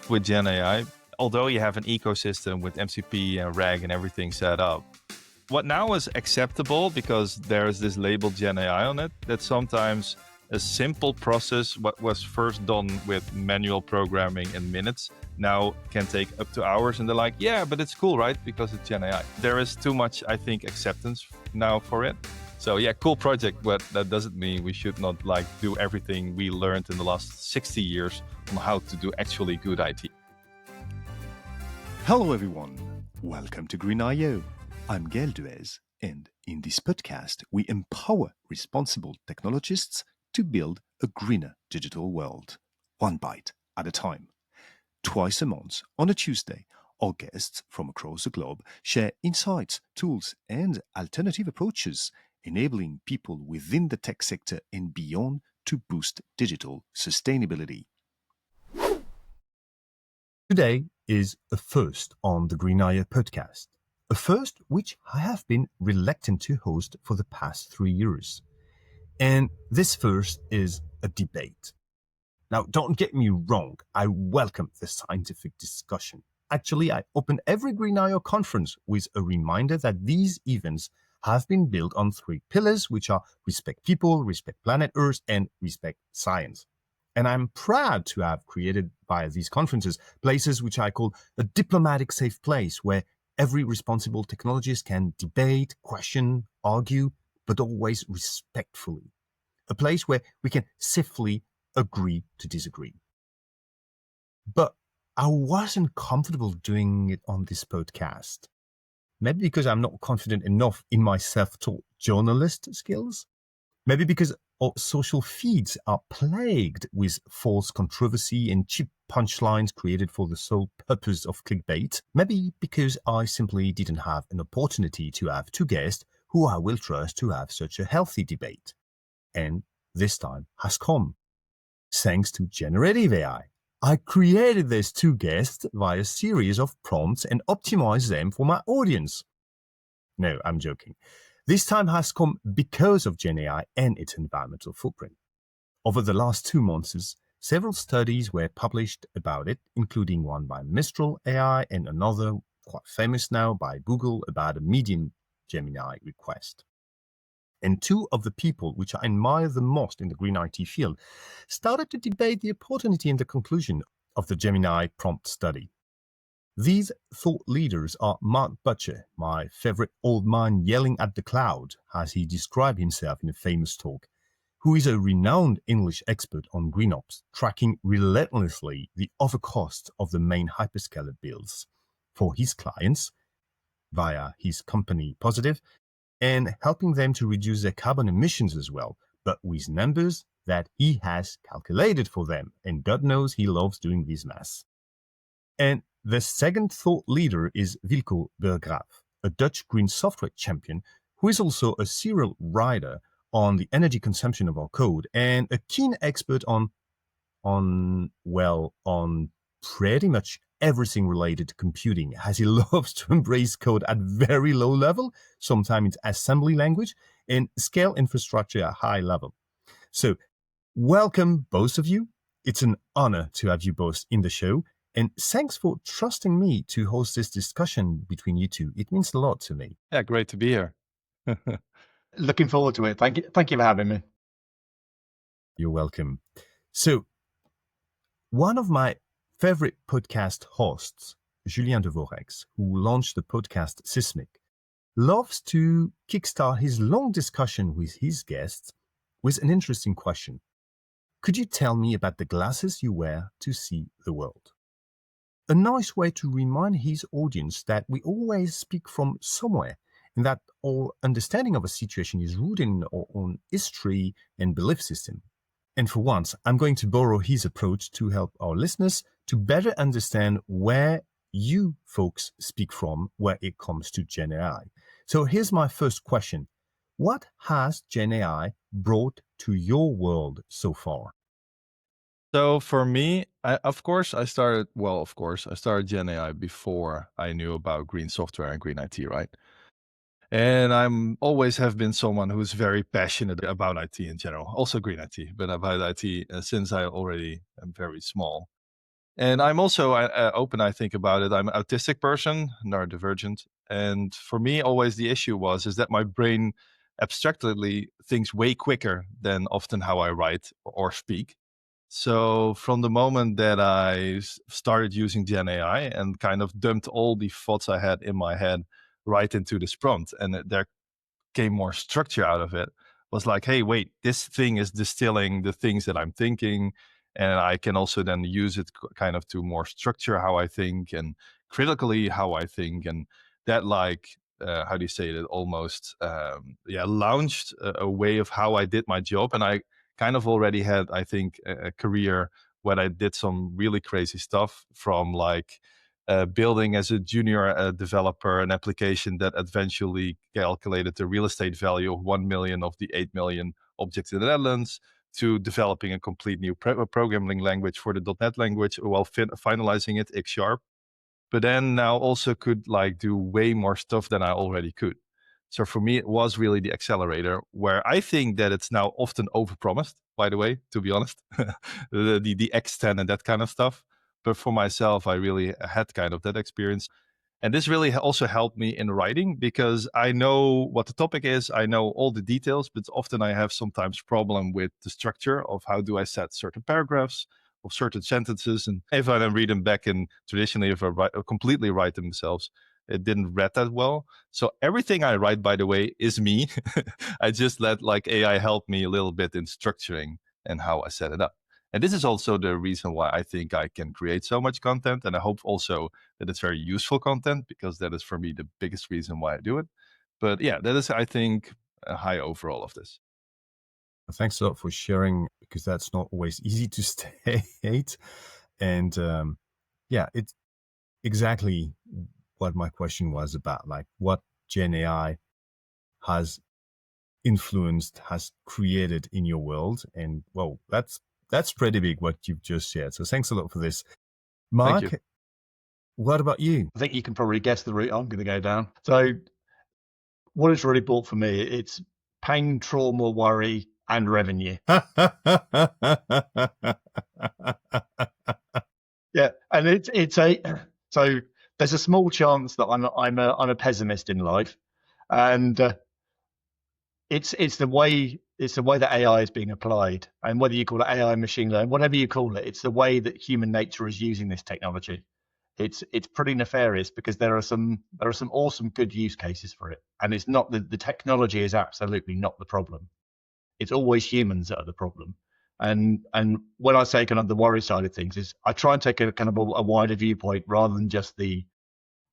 with GenAI, although you have an ecosystem with MCP and RAG and everything set up, what now is acceptable, because there's this label GenAI on it, that sometimes a simple process, what was first done with manual programming in minutes, now can take up to hours. And they're like, yeah, but it's cool, right? Because it's GenAI. There is too much, I think, acceptance now for it. So yeah, cool project, but that doesn't mean we should not do everything we learned in the last 60 years on how to do actually good IT. Hello everyone, welcome to Green IO. I'm Gaël Duez, and in this podcast, we empower responsible technologists to build a greener digital world, one bite at a time. Twice a month, on a Tuesday, our guests from across the globe share insights, tools, and alternative approaches, enabling people within the tech sector and beyond to boost digital sustainability. Today is a first on the Green IO podcast, a first which I have been reluctant to host for the past 3 years. And this first is a debate. Now, don't get me wrong, I welcome the scientific discussion. Actually, I open every Green IO conference with a reminder that these events have been built on 3 pillars, which are respect people, respect planet Earth, and respect science. And I'm proud to have created by these conferences places which I call a diplomatic safe place, where every responsible technologist can debate, question, argue, but always respectfully. A place where we can safely agree to disagree. But I wasn't comfortable doing it on this podcast. Maybe because I'm not confident enough in my self-taught journalist skills. Maybe because our social feeds are plagued with false controversy and cheap punchlines created for the sole purpose of clickbait. Maybe because I simply didn't have an opportunity to have 2 guests who I will trust to have such a healthy debate. And this time has come. Thanks to generative AI. I created these 2 guests via a series of prompts and optimized them for my audience. No, I'm joking. This time has come because of GenAI and its environmental footprint. Over the last 2 months, several studies were published about it, including one by Mistral AI and another, quite famous now, by Google about a medium Gemini request. And 2 of the people which I admire the most in the green IT field started to debate the opportunity and the conclusion of the Gemini prompt study. These thought leaders are Mark Butcher, my favorite old man yelling at the cloud, as he described himself in a famous talk, who is a renowned English expert on green ops, tracking relentlessly the overcost of the main hyperscaler builds for his clients via his company Positive, and helping them to reduce their carbon emissions as well, but with numbers that he has calculated for them, and God knows he loves doing this math. And the second thought leader is Wilco Burggraaf, a Dutch green software champion who is also a serial writer on the energy consumption of our code and a keen expert on pretty much everything related to computing, as he loves to embrace code at very low level, sometimes it's assembly language, and scale infrastructure at high level. So welcome both of you. It's an honor to have you both in the show. And thanks for trusting me to host this discussion between you 2. It means a lot to me. Yeah, great to be here. Looking forward to it. Thank you for having me. You're welcome. So, one of my favorite podcast hosts, Julien de Vorex, who launched the podcast Sismic, loves to kickstart his long discussion with his guests with an interesting question. Could you tell me about the glasses you wear to see the world? A nice way to remind his audience that we always speak from somewhere, and that our understanding of a situation is rooted in our own history and belief system. And for once, I'm going to borrow his approach to help our listeners to better understand where you folks speak from when it comes to GenAI. So here's my first question. What has GenAI brought to your world so far? So for me, I started GenAI before I knew about green software and green IT, right? And I'm always have been someone who's very passionate about IT in general, also green IT, but about IT since I already am very small. And I'm also open, I think, about it. I'm an autistic person, neurodivergent. And for me, always the issue is that my brain abstractly thinks way quicker than often how I write or speak. So from the moment that I started using GenAI and kind of dumped all the thoughts I had in my head right into this prompt, and there came more structure out of it, was like, hey, wait, this thing is distilling the things that I'm thinking. And I can also then use it kind of to more structure how I think and critically how I think. And that, like, how do you say it? Almost, launched a way of how I did my job. And I kind of already had, I think, a career where I did some really crazy stuff, from like building as a junior developer an application that eventually calculated the real estate value of 1 million of the 8 million objects in the Netherlands, to developing a complete new programming language for the .NET language while finalizing it, X Sharp. But then now also could like do way more stuff than I already could. So for me, it was really the accelerator, where I think that it's now often overpromised, by the way, to be honest, the X10 and that kind of stuff. But for myself, I really had kind of that experience. And this really also helped me in writing, because I know what the topic is. I know all the details, but often I have sometimes problem with the structure of how do I set certain paragraphs of certain sentences. And if I then read them back in traditionally, if I completely write them themselves, it didn't read that well. So everything I write, by the way, is me. I just let like AI help me a little bit in structuring and how I set it up. And this is also the reason why I think I can create so much content. And I hope also that it's very useful content, because that is for me the biggest reason why I do it. But yeah, that is, I think, a high overall of this. Thanks a lot for sharing, because that's not always easy to state. And it's exactly what my question was about, like what Gen AI has influenced, has created in your world. And well, that's pretty big what you've just shared. So thanks a lot for this. Mark, what about you? I think you can probably guess the route I'm going to go down. So what it's really brought for me, it's pain, trauma, worry, and revenue. Yeah, and it's a so there's a small chance that I'm a pessimist in life, and it's the way that AI is being applied, and whether you call it AI, machine learning, whatever you call it, it's the way that human nature is using this technology. It's pretty nefarious, because there are some awesome good use cases for it, and it's not the technology is absolutely not the problem. It's always humans that are the problem. And when I say kind of the worry side of things, is I try and take a kind of a wider viewpoint, rather than just the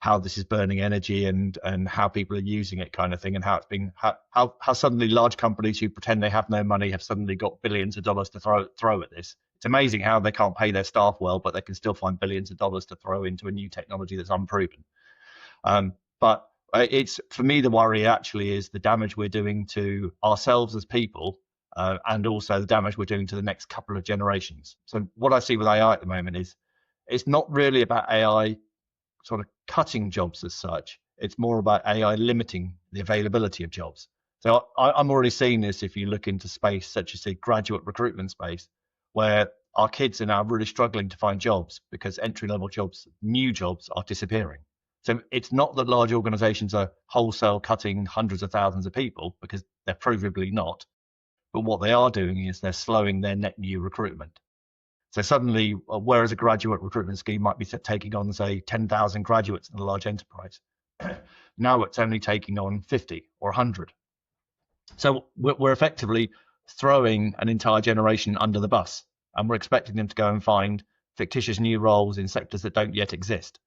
how this is burning energy and how people are using it kind of thing, and how it's being how suddenly large companies who pretend they have no money have suddenly got billions of dollars to throw at this. It's amazing how they can't pay their staff well, but they can still find billions of dollars to throw into a new technology that's unproven. But it's, for me, the worry actually is the damage we're doing to ourselves as people, and also the damage we're doing to the next couple of generations. So what I see with AI at the moment is it's not really about AI sort of cutting jobs as such. It's more about AI limiting the availability of jobs. So I'm already seeing this if you look into space, such as the graduate recruitment space, where our kids are now really struggling to find jobs, because entry-level jobs, new jobs, are disappearing. So it's not that large organizations are wholesale cutting hundreds of thousands of people, because they're provably not. But what they are doing is they're slowing their net new recruitment. So suddenly, whereas a graduate recruitment scheme might be taking on, say, 10,000 graduates in a large enterprise, now it's only taking on 50 or 100. So we're effectively throwing an entire generation under the bus, and we're expecting them to go and find fictitious new roles in sectors that don't yet exist.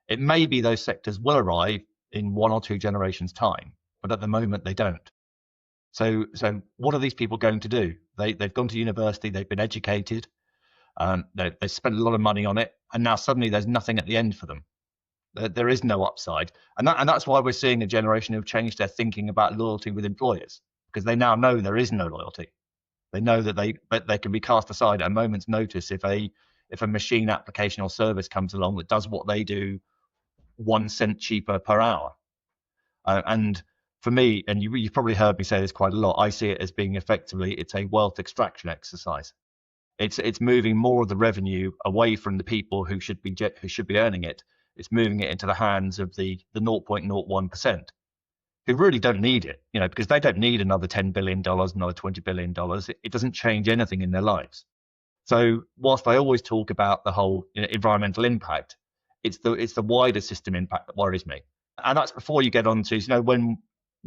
It may be those sectors will arrive in 1 or 2 generations' time, but at the moment they don't. So what are these people going to do? They've gone to university, they've been educated, they spent a lot of money on it, and now suddenly there's nothing at the end for them. There is no upside, and that's why we're seeing a generation who've changed their thinking about loyalty with employers, because they now know there is no loyalty. They know that they can be cast aside at a moment's notice if a machine application or service comes along that does what they do 1 cent cheaper per hour. And for me, and you've probably heard me say this quite a lot, I see it as being effectively, it's a wealth extraction exercise. It's moving more of the revenue away from the people who should be earning it. It's moving it into the hands of the 0.01%, who really don't need it, because they don't need another $10 billion, another $20 billion. It doesn't change anything in their lives. So whilst I always talk about the whole environmental impact, it's the wider system impact that worries me. And that's before you get on to, when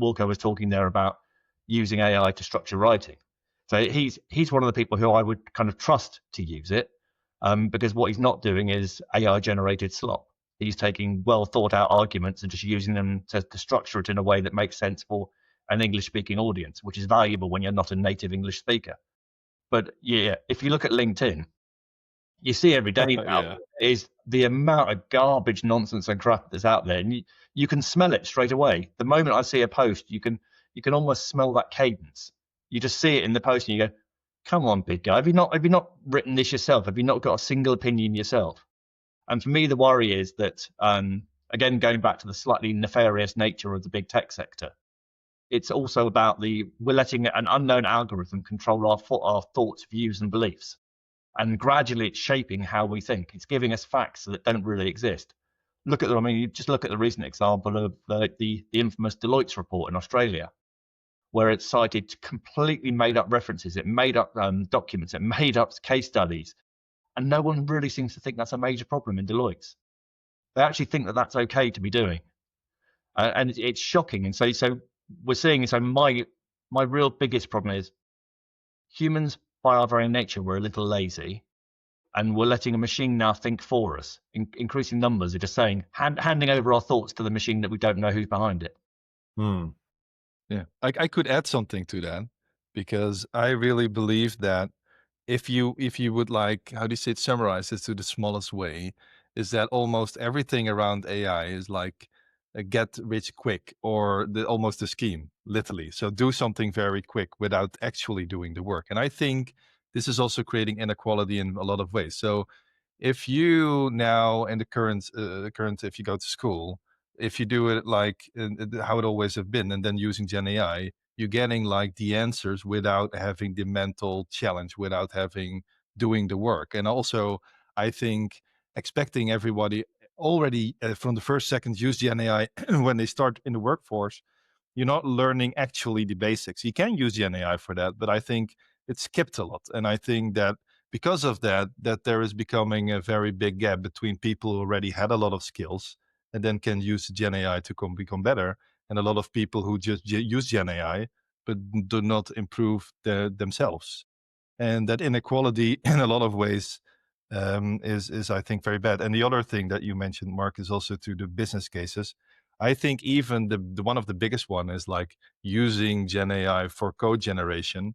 Wilco was talking there about using AI to structure writing. So he's one of the people who I would kind of trust to use it, because what he's not doing is AI generated slop. He's taking well thought out arguments and just using them to structure it in a way that makes sense for an English speaking audience, which is valuable when you're not a native English speaker. But yeah, if you look at LinkedIn, you see every day now is the amount of garbage, nonsense, and crap that's out there, and you can smell it straight away. The moment I see a post, you can almost smell that cadence. You just see it in the post, and you go, "Come on, big guy, have you not written this yourself? Have you not got a single opinion yourself?" And for me, the worry is that, again, going back to the slightly nefarious nature of the big tech sector, it's also about we're letting an unknown algorithm control our thoughts, views, and beliefs. And gradually it's shaping how we think. It's giving us facts that don't really exist. You just look at the recent example of the infamous Deloitte's report in Australia, where it cited completely made up references, it made up documents, it made up case studies. And no one really seems to think that's a major problem in Deloitte's. They actually think that that's okay to be doing. And it's shocking. And so we're seeing, so my real biggest problem is humans by our very nature, we're a little lazy, and we're letting a machine now think for us. Increasing numbers are just saying, handing over our thoughts to the machine that we don't know who's behind it. Yeah, I could add something to that, because I really believe that if you would, like, how do you say it, summarize this to the smallest way, is that almost everything around AI is like a get rich quick, or almost a scheme, literally. So do something very quick without actually doing the work. And I think this is also creating inequality in a lot of ways. So if you now, in the current, if you go to school, if you do it like how it always have been, and then using Gen AI, you're getting like the answers without having the mental challenge, without having doing the work. And also, I think expecting everybody already from the first second use Gen AI when they start in the workforce, you're not learning actually the basics. You can use Gen AI for that, but I think it's skipped a lot. And I think that because of that there is becoming a very big gap between people who already had a lot of skills and then can use Gen AI to become better, and a lot of people who just use Gen AI but do not improve themselves. And that inequality in a lot of ways is I think very bad. And the other thing that you mentioned, Mark, is also to the business cases. I think even the one of the biggest one is like using Gen AI for code generation.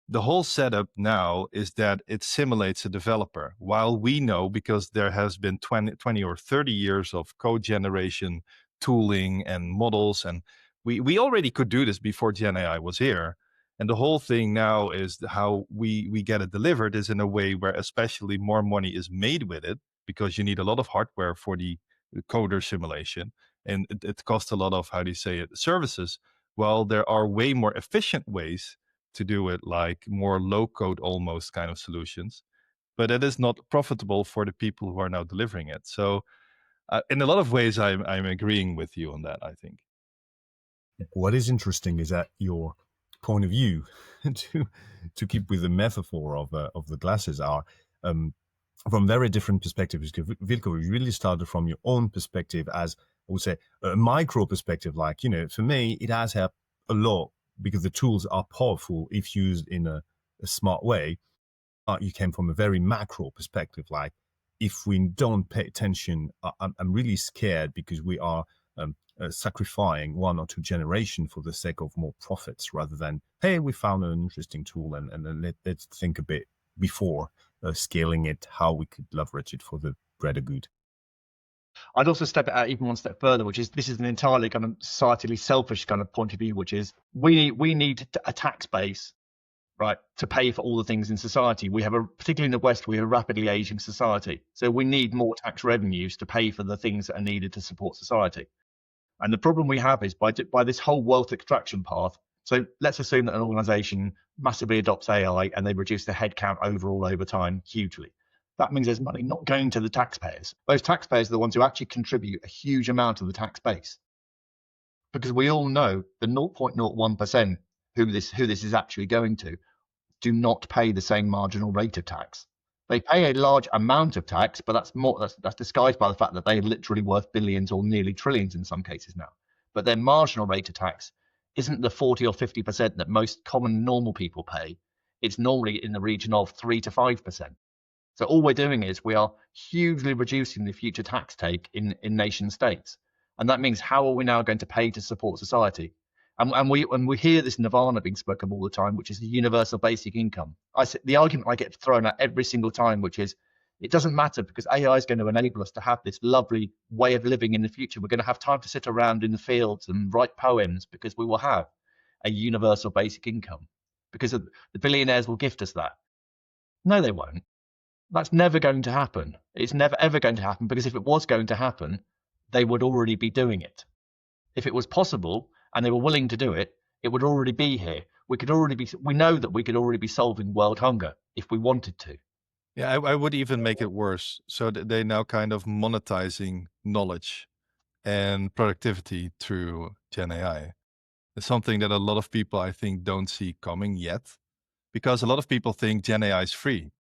The whole setup now is that it simulates a developer, while we know, because there has been 20 or 30 years of code generation tooling and models, and we already could do this before Gen AI was here. And the whole thing now is how we get it delivered is in a way where especially more money is made with it, because you need a lot of hardware for the coder simulation, and it costs a lot of, how do you say it, services. Well, there are way more efficient ways to do it, like more low code almost kind of solutions, but it is not profitable for the people who are now delivering it. So in a lot of ways, I'm agreeing with you on that, I think. What is interesting is that your point of view, to keep with the metaphor of the glasses, are from very different perspectives. Wilco, you really started from your own perspective as, I would say, a micro perspective. Like, for me, it has helped a lot because the tools are powerful if used in a smart way. You came from a very macro perspective. Like, if we don't pay attention, I'm really scared because we are sacrificing 1 or 2 generations for the sake of more profits, rather than, hey, we found an interesting tool and let's think a bit before scaling it, how we could leverage it for the greater good. I'd also step it out even one step further, which is, this is an entirely kind of societally selfish kind of point of view, which is we need a tax base, right, to pay for all the things in society. We have particularly in the West, we have a rapidly aging society. So we need more tax revenues to pay for the things that are needed to support society. And the problem we have is by this whole wealth extraction path, So let's assume that an organization massively adopts AI and they reduce their headcount overall over time hugely. That means there's money not going to the taxpayers. Those taxpayers are the ones who actually contribute a huge amount of the tax base. Because we all know the 0.01% who this is actually going to do not pay the same marginal rate of tax. They pay a large amount of tax, but that's disguised by the fact that they're literally worth billions or nearly trillions in some cases now. But their marginal rate of tax isn't the 40 or 50% that most common normal people pay. It's normally in the region of 3 to 5%. So all we're doing is we are hugely reducing the future tax take in nation states. And that means, how are we now going to pay to support society? And we hear this nirvana being spoken all the time, which is the universal basic income. The argument I get thrown out every single time, which is, it doesn't matter because AI is going to enable us to have this lovely way of living in the future. We're going to have time to sit around in the fields and write poems because we will have a universal basic income, because the billionaires will gift us that. No, they won't. That's never going to happen. It's never, ever going to happen, because if it was going to happen, they would already be doing it. If it was possible and they were willing to do it, it would already be here. We know that we could already be solving world hunger if we wanted to. Yeah, I would even make it worse. So that they now kind of monetizing knowledge and productivity through Gen AI. It's something that a lot of people, I think, don't see coming yet, because a lot of people think Gen AI is free.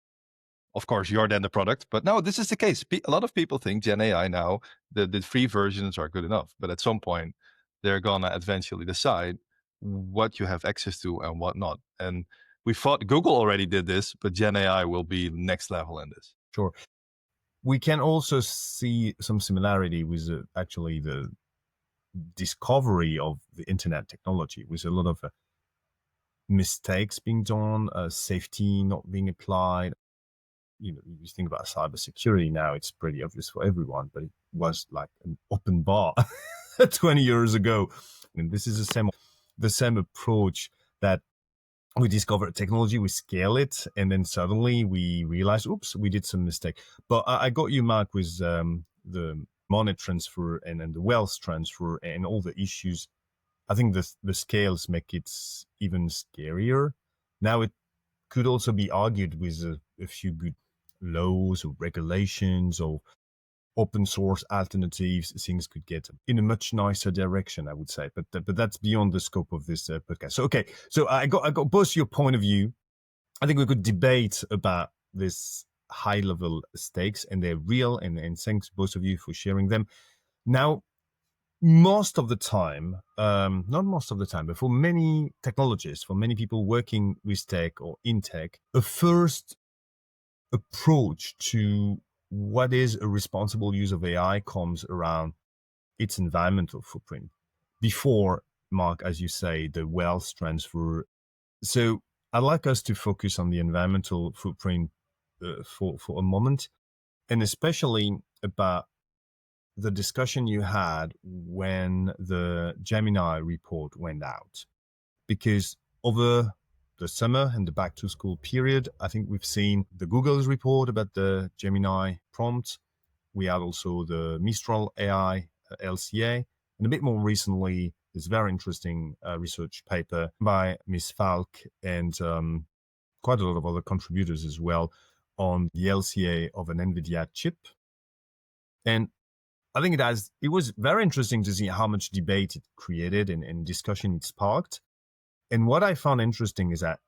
Of course, you're then the product, but no, this is the case. A lot of people think Gen AI now, the free versions are good enough, but at some point, they're gonna eventually decide what you have access to and what not. And we thought Google already did this, but Gen AI will be next level in this. Sure. We can also see some similarity with actually the discovery of the internet technology, with a lot of mistakes being done, safety not being applied. You think about cybersecurity now, it's pretty obvious for everyone, but it was like an open bar 20 years ago. And this is the same approach that we discover technology, we scale it, and then suddenly we realize, oops, we did some mistake. But I got you, Mark, with the money transfer and the wealth transfer and all the issues. I think the scales make it even scarier. Now it could also be argued with a few good laws or regulations or open source alternatives. Things could get in a much nicer direction, I would say. But that's beyond the scope of this podcast. So okay, so I got both your point of view. I think we could debate about this high level stakes, and they're real. And thanks both of you for sharing them. Now, most of the time, not most of the time, but for many technologists, for many people working with tech or in tech, the first approach to what is a responsible use of AI comes around its environmental footprint. Before, Mark, as you say, the wealth transfer. So I'd like us to focus on the environmental footprint for a moment, and especially about the discussion you had when the Gemini report went out. Because over the summer and the back to school period, I think we've seen the Google's report about the Gemini prompt. We had also the Mistral AI LCA, and a bit more recently, this very interesting research paper by Ms. Falk and quite a lot of other contributors as well on the LCA of an NVIDIA chip. And I think it was very interesting to see how much debate it created and discussion it sparked. And what I found interesting is that,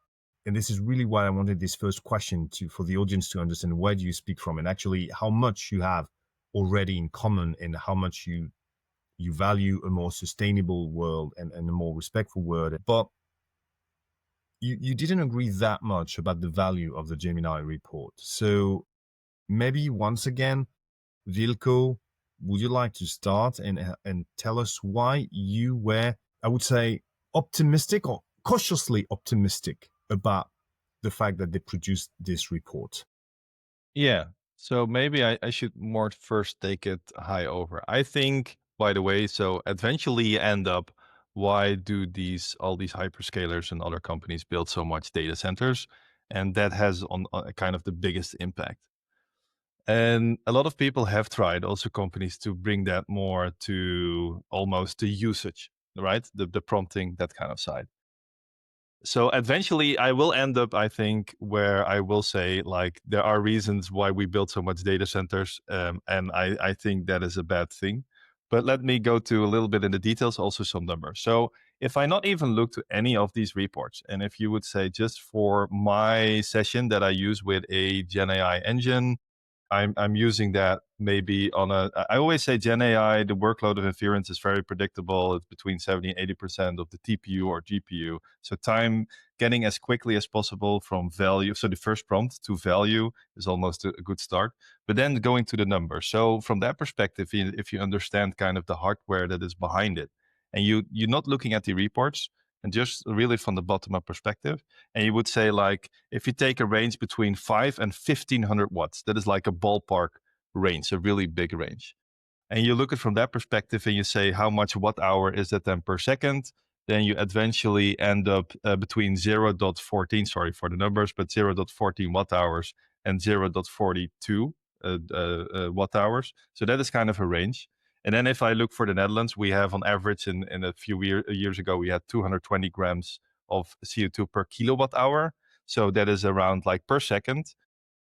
and this is really why I wanted this first question for the audience to understand, where do you speak from, and actually how much you have already in common, and how much you value a more sustainable world and a more respectful world. But you didn't agree that much about the value of the Gemini report. So maybe once again, Wilco, would you like to start and tell us why you were, I would say, optimistic or cautiously optimistic about the fact that they produced this report? Yeah. So maybe I should more first take it high over. I think, by the way, so eventually you end up, why do all these hyperscalers and other companies build so much data centers? And that has on kind of the biggest impact. And a lot of people have tried, also companies, to bring that more to almost the usage, right? The prompting, that kind of side. So eventually I will end up, I think, where I will say, like, there are reasons why we build so much data centers. And I think that is a bad thing. But let me go to a little bit in the details, also some numbers. So if I not even look to any of these reports, and if you would say just for my session that I use with a GenAI engine, I'm using that maybe on a. I always say GenAI, the workload of inference is very predictable. It's between 70 and 80% of the TPU or GPU. So time getting as quickly as possible from value. So the first prompt to value is almost a good start. But then going to the numbers. So from that perspective, if you understand kind of the hardware that is behind it, and you're not looking at the reports and just really from the bottom up perspective, and you would say, like, if you take a range between 5 and 1500 watts, that is like a ballpark range, a really big range. And you look at it from that perspective and you say, how much watt hour is that then per second? Then you eventually end up between 0.14, sorry for the numbers, but 0.14 watt hours and 0.42 watt hours. So that is kind of a range. And then if I look for the Netherlands, we have on average in a few years ago, we had 220 grams of CO2 per kilowatt hour. So that is around, like, per second,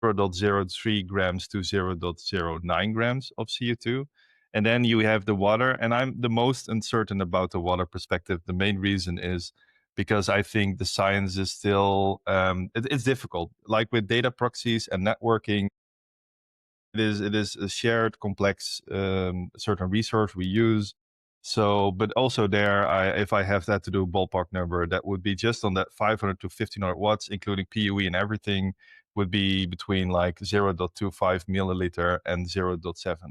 0.03 grams to 0.09 grams of CO2. And then you have the water. And I'm the most uncertain about the water perspective. The main reason is because I think the science is still, it's difficult. Like with data proxies and networking, it is a shared, complex, certain resource we use. So, but also there, if I have that to do a ballpark number, that would be just on that 500 to 1500 watts, including PUE and everything, would be between like 0.25 milliliter and 0.79.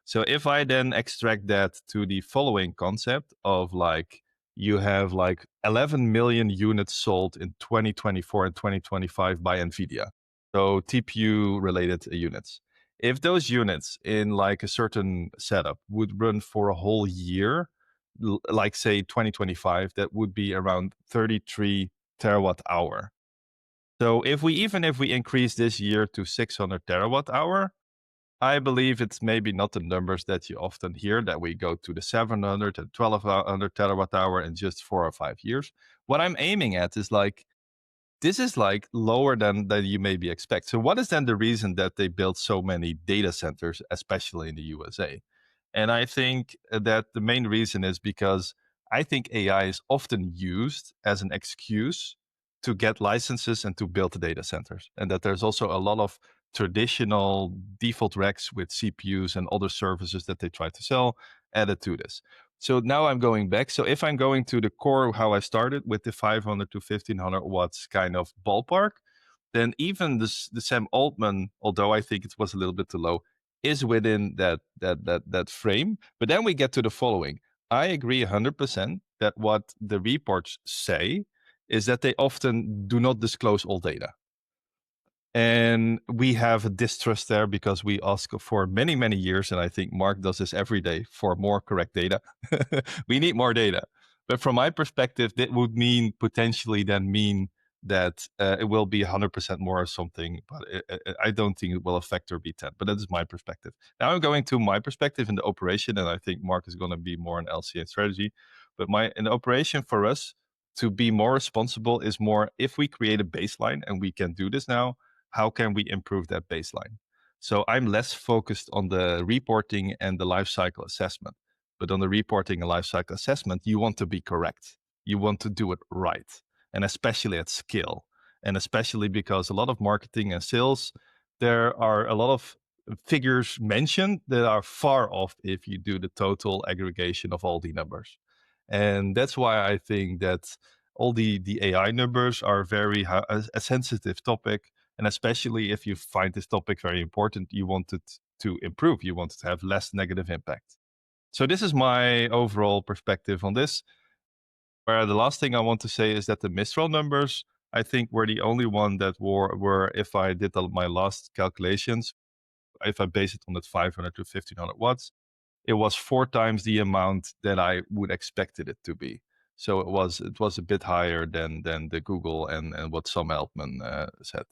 So if I then extract that to the following concept of, like, you have like 11 million units sold in 2024 and 2025 by NVIDIA. So TPU related units. If those units in like a certain setup would run for a whole year, like say 2025, that would be around 33 terawatt hour. So if we increase this year to 600 terawatt hour, I believe it's maybe not the numbers that you often hear, that we go to the 700 and 1200 terawatt hour in just 4 or 5 years. What I'm aiming at is, like, this is like lower than you maybe expect. So what is then the reason that they built so many data centers, especially in the USA? And I think that the main reason is because I think AI is often used as an excuse to get licenses and to build data centers. And that there's also a lot of traditional default racks with CPUs and other services that they try to sell added to this. So now I'm going back. So if I'm going to the core, how I started with the 500 to 1500 watts kind of ballpark, then even the Sam Altman, although I think it was a little bit too low, is within that frame. But then we get to the following. I agree 100% that what the reports say is that they often do not disclose all data. And we have a distrust there because we ask for many, many years, and I think Mark does this every day, for more correct data. We need more data. But from my perspective, that would mean that it will be 100% more or something, but I don't think it will affect or be 10. But that is my perspective. Now I'm going to my perspective in the operation, and I think Mark is going to be more in LC and strategy. But in the operation, for us to be more responsible is more, if we create a baseline, and we can do this now, how can we improve that baseline? So I'm less focused on the reporting and the lifecycle assessment. But on the reporting and lifecycle assessment, you want to be correct. You want to do it right, and especially at scale. And especially because a lot of marketing and sales, there are a lot of figures mentioned that are far off if you do the total aggregation of all the numbers. And that's why I think that all the AI numbers are a sensitive topic. And especially if you find this topic very important, you want it to improve. You want it to have less negative impact. So this is my overall perspective on this. Where the last thing I want to say is that the Mistral numbers, I think, were the only one that were if I did my last calculations, if I base it on that 500 to 1500 watts, it was 4 times the amount that I would expected it to be. So it was a bit higher than the Google and what Sam Altman said.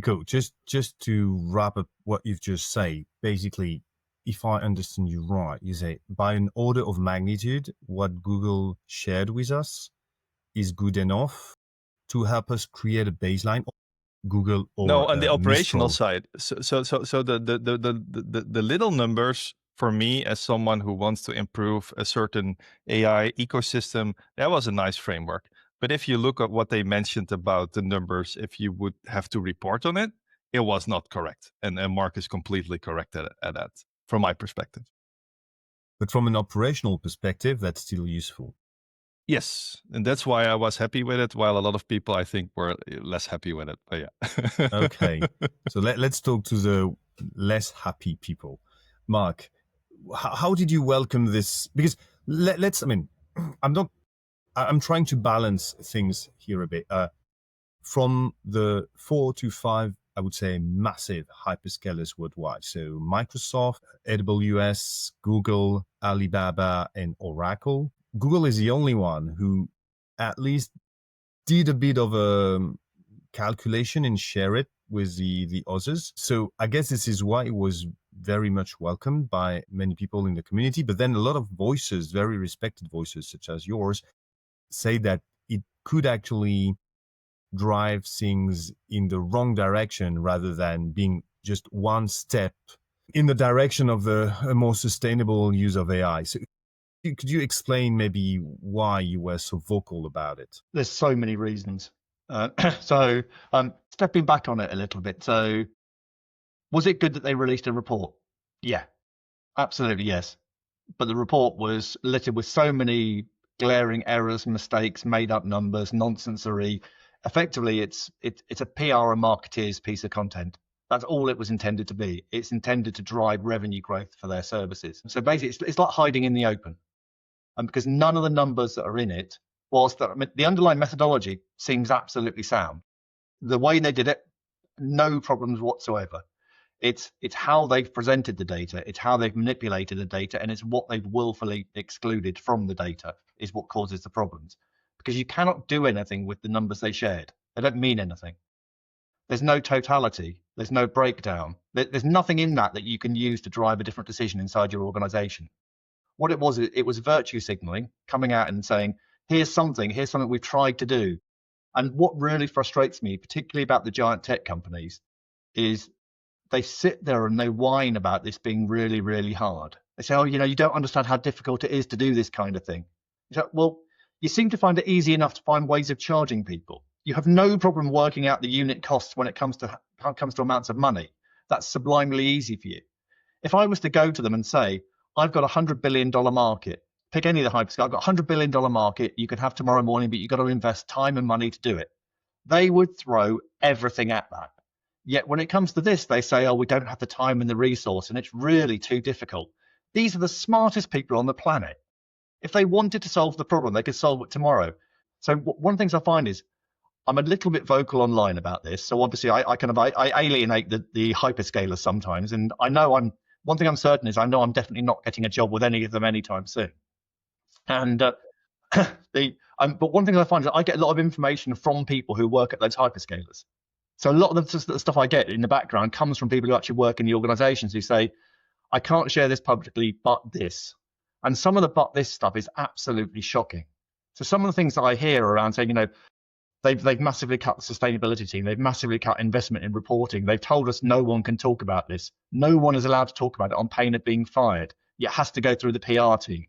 Cool. Just to wrap up what you've just said, basically, if I understand you right, you say by an order of magnitude, what Google shared with us is good enough to help us create a baseline? Google or no, on the operational Mistral? side. So the little numbers for me as someone who wants to improve a certain AI ecosystem, that was a nice framework. But if you look at what they mentioned about the numbers, if you would have to report on it, it was not correct. And Mark is completely correct at that, from my perspective. But from an operational perspective, that's still useful. Yes, and that's why I was happy with it, while a lot of people, I think, were less happy with it. But yeah. Okay, so let's talk to the less happy people. Mark, how did you welcome this? Because I'm trying to balance things here a bit. From the 4 to 5, I would say, massive hyperscalers worldwide. So Microsoft, AWS, Google, Alibaba, and Oracle. Google is the only one who at least did a bit of a calculation and share it with the others. So I guess this is why it was very much welcomed by many people in the community. But then a lot of voices, very respected voices such as yours, say that it could actually drive things in the wrong direction rather than being just one step in the direction of a more sustainable use of AI. So could you explain maybe why you were so vocal about it? There's so many reasons. So stepping back on it a little bit. So was it good that they released a report? Yeah, absolutely yes. But the report was littered with so many glaring errors, mistakes, made up numbers, nonsensery. Effectively, it's a PR and marketeer's piece of content. That's all it was intended to be. It's intended to drive revenue growth for their services. So basically, it's like hiding in the open. And because none of the numbers that are in it, the underlying methodology seems absolutely sound. The way they did it, no problems whatsoever. It's how they've presented the data, it's how they've manipulated the data, and it's what they've willfully excluded from the data is what causes the problems. Because you cannot do anything with the numbers they shared. They don't mean anything. There's no totality. There's no breakdown. There's nothing in that you can use to drive a different decision inside your organization. What it was virtue signaling, coming out and saying, here's something we've tried to do. And what really frustrates me, particularly about the giant tech companies, is they sit there and they whine about this being really, really hard. They say, oh, you don't understand how difficult it is to do this kind of thing. You say, well, you seem to find it easy enough to find ways of charging people. You have no problem working out the unit costs when it comes to amounts of money. That's sublimely easy for you. If I was to go to them and say, I've got $100 billion market, pick any of the hyperscalers, I've got $100 billion market you could have tomorrow morning, but you've got to invest time and money to do it. They would throw everything at that. Yet when it comes to this, they say, oh, we don't have the time and the resource, and it's really too difficult. These are the smartest people on the planet. If they wanted to solve the problem, they could solve it tomorrow. So one of the things I find is I'm a little bit vocal online about this. So obviously I alienate the hyperscalers sometimes. And one thing I'm certain is I know I'm definitely not getting a job with any of them anytime soon. And but one thing I find is I get a lot of information from people who work at those hyperscalers. So a lot of the stuff I get in the background comes from people who actually work in the organizations who say, I can't share this publicly, but this. And some of the but this stuff is absolutely shocking. So some of the things that I hear around saying, they've massively cut the sustainability team. They've massively cut investment in reporting. They've told us no one can talk about this. No one is allowed to talk about it on pain of being fired. It has to go through the PR team.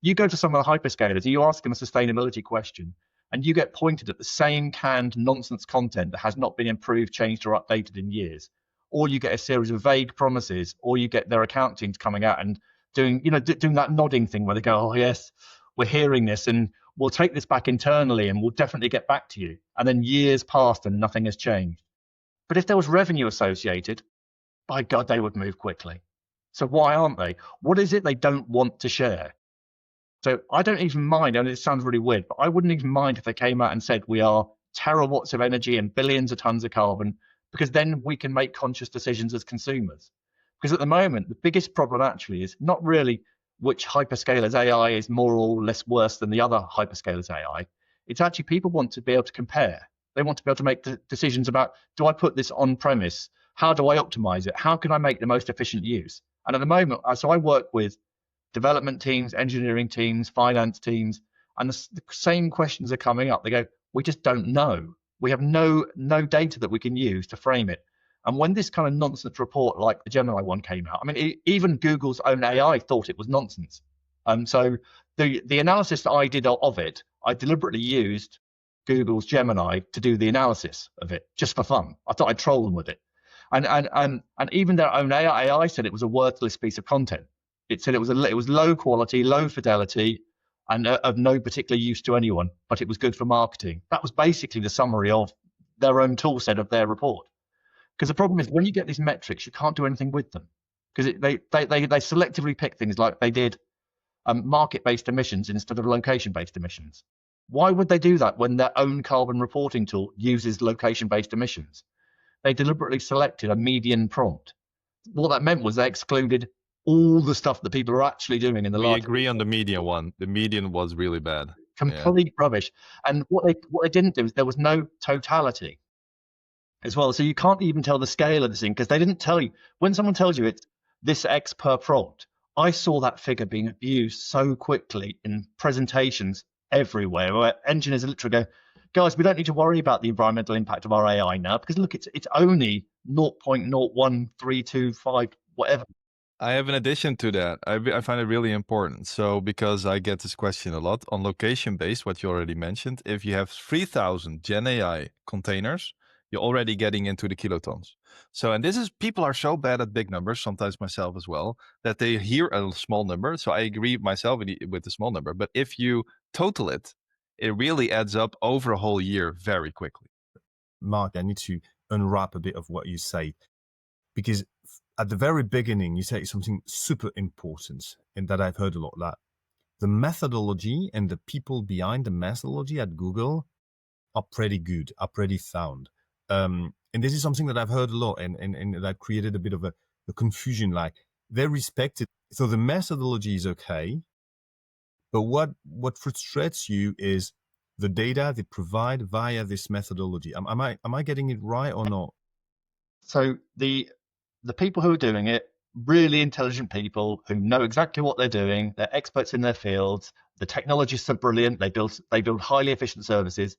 You go to some of the hyperscalers, you ask them a sustainability question, and you get pointed at the same canned nonsense content that has not been improved, changed, or updated in years. Or you get a series of vague promises, or you get their account teams coming out and doing that nodding thing where they go, oh yes, we're hearing this and we'll take this back internally and we'll definitely get back to you. And then years passed and nothing has changed. But if there was revenue associated, by God, they would move quickly. So why aren't they? What is it they don't want to share? So I don't even mind, and it sounds really weird, but I wouldn't even mind if they came out and said we are terawatts of energy and billions of tons of carbon, because then we can make conscious decisions as consumers. Because at the moment, the biggest problem actually is not really which hyperscaler's AI is more or less worse than the other hyperscaler's AI. It's actually people want to be able to compare. They want to be able to make decisions about, do I put this on premise? How do I optimize it? How can I make the most efficient use? And at the moment, so I work with development teams, engineering teams, finance teams, And the same questions are coming up. They go, we just don't know. We have no data that we can use to frame it. And when this kind of nonsense report like the Gemini one came out, I mean, even Google's own AI thought it was nonsense. So the analysis that I did of it, I deliberately used Google's Gemini to do the analysis of it just for fun. I thought I'd troll them with it. And even their own AI said it was a worthless piece of content. It said it was low quality, low fidelity, and of no particular use to anyone, but it was good for marketing. That was basically the summary of their own tool set of their report. Because the problem is when you get these metrics, you can't do anything with them because they selectively pick things like they did market-based emissions instead of location-based emissions. Why would they do that when their own carbon reporting tool uses location-based emissions? They deliberately selected a median prompt. What that meant was they excluded all the stuff that people are actually doing in the large. We agree on the median one. The median was really bad. Complete rubbish. And what they didn't do is there was no totality as well. So you can't even tell the scale of this thing because they didn't tell you. When someone tells you it's this X per prompt, I saw that figure being abused so quickly in presentations everywhere where engineers literally go, guys, we don't need to worry about the environmental impact of our AI now because look, it's only 0.01325 whatever. I have an addition to that. I find it really important. So because I get this question a lot on location-based, what you already mentioned, if you have 3,000 GenAI containers, you're already getting into the kilotons. So, and this is, people are so bad at big numbers, sometimes myself as well, that they hear a small number. So I agree myself with the small number, but if you total it, it really adds up over a whole year very quickly. Mark, I need to unwrap a bit of what you say, because at the very beginning, you say something super important, and that I've heard a lot, that the methodology and the people behind the methodology at Google are pretty good, are pretty sound. And this is something that I've heard a lot, and that created a bit of a confusion, like they respect it. So the methodology is okay, but what frustrates you is the data they provide via this methodology. Am I getting it right or not? So the people who are doing it, really intelligent people who know exactly what they're doing, they're experts in their fields, the technologists are brilliant, they build highly efficient services,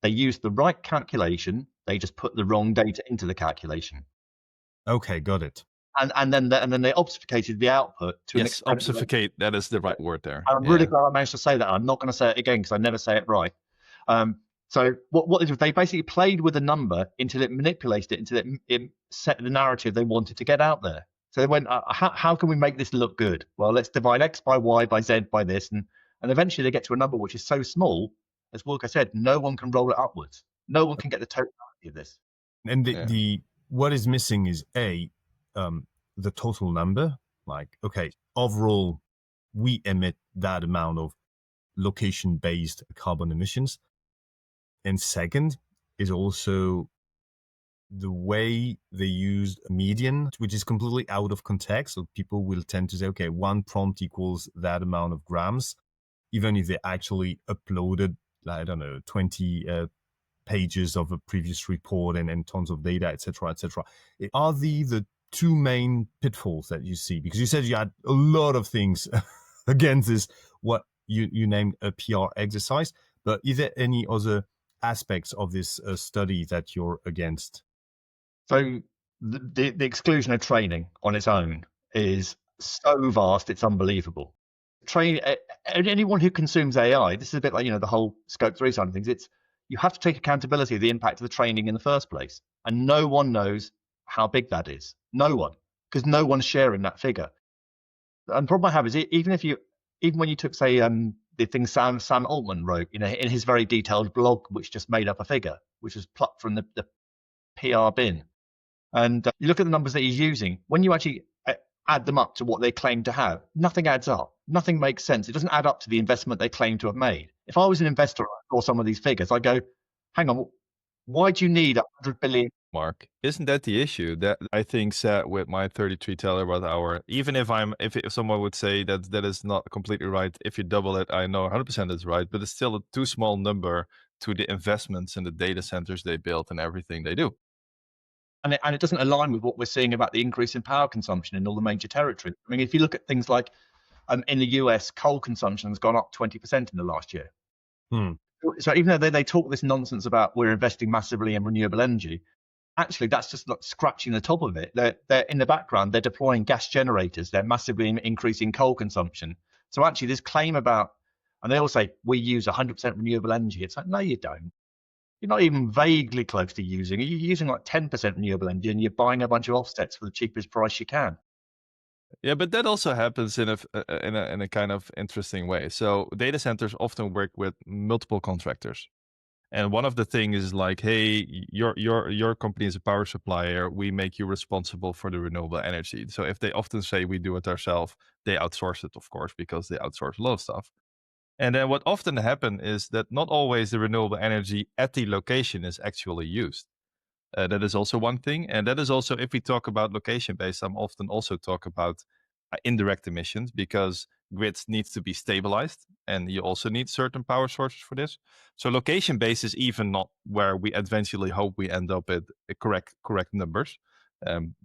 they use the right calculation, they just put the wrong data into the calculation. Okay, got it. And then they obfuscated the output to yes, obfuscate, that is the right word there. I'm really glad I managed to say that. I'm not going to say it again because I never say it right. So what they did, they basically played with a number until it manipulated it, until it set the narrative they wanted to get out there. So they went, how can we make this look good? Well, let's divide X by Y by Z by this. And eventually they get to a number which is so small, as Wilco said, no one can roll it upwards. No one can get the totality of this. And the what is missing is the total number. Like, okay, overall, we emit that amount of location-based carbon emissions. And second is also the way they used a median, which is completely out of context. So people will tend to say, okay, one prompt equals that amount of grams, even if they actually uploaded, I don't know, 20 pages of a previous report and tons of data, etc., etc. Are the two main pitfalls that you see? Because you said you had a lot of things against this, what you named a PR exercise, but is there any other aspects of this study that you're against? So the exclusion of training on its own is so vast, it's unbelievable. Anyone who consumes AI, this is a bit like, the whole scope 3 side of things. You have to take accountability of the impact of the training in the first place. And no one knows how big that is. No one, because no one's sharing that figure. And the problem I have is even when you took, say, the thing Sam Altman wrote, in his very detailed blog, which just made up a figure, which was plucked from the PR bin. And you look at the numbers that he's using, when you actually add them up to what they claim to have, nothing adds up. Nothing makes sense. It doesn't add up to the investment they claim to have made. If I was an investor or some of these figures, I'd go, hang on, why do you need 100 billion? Mark, isn't that the issue that I think sat with my 33 terawatt hour? Even if someone would say that is not completely right, if you double it, I know 100% is right, but it's still a too small number to the investments in the data centers they built and everything they do. And it doesn't align with what we're seeing about the increase in power consumption in all the major territories. I mean, if you look at things like in the US, coal consumption has gone up 20% in the last year. Hmm. So even though they talk this nonsense about we're investing massively in renewable energy, actually that's just like scratching the top of it. They're in the background, they're deploying gas generators, they're massively increasing coal consumption. So actually this claim about, and they all say we use 100% renewable energy. It's like, no, you don't. You're not even vaguely close to using it. You're using like 10% renewable energy and you're buying a bunch of offsets for the cheapest price you can. Yeah, but that also happens in a kind of interesting way. So data centers often work with multiple contractors. And one of the things is like, hey, your company is a power supplier. We make you responsible for the renewable energy. So if they often say we do it ourselves, they outsource it, of course, because they outsource a lot of stuff. And then what often happens is that not always the renewable energy at the location is actually used. That is also one thing. And that is also, if we talk about location based, I'm often also talk about indirect emissions because grids needs to be stabilized and you also need certain power sources for this. So location based is even not where we eventually hope we end up at correct numbers.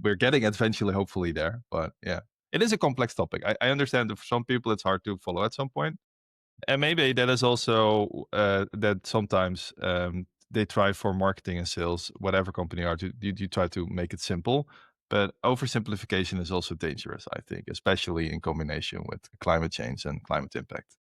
We're getting eventually hopefully there, but yeah, it is a complex topic. I understand that for some people it's hard to follow at some point. And maybe that is also that sometimes they try for marketing and sales, whatever company are, you try to make it simple. But oversimplification is also dangerous, I think, especially in combination with climate change and climate impact.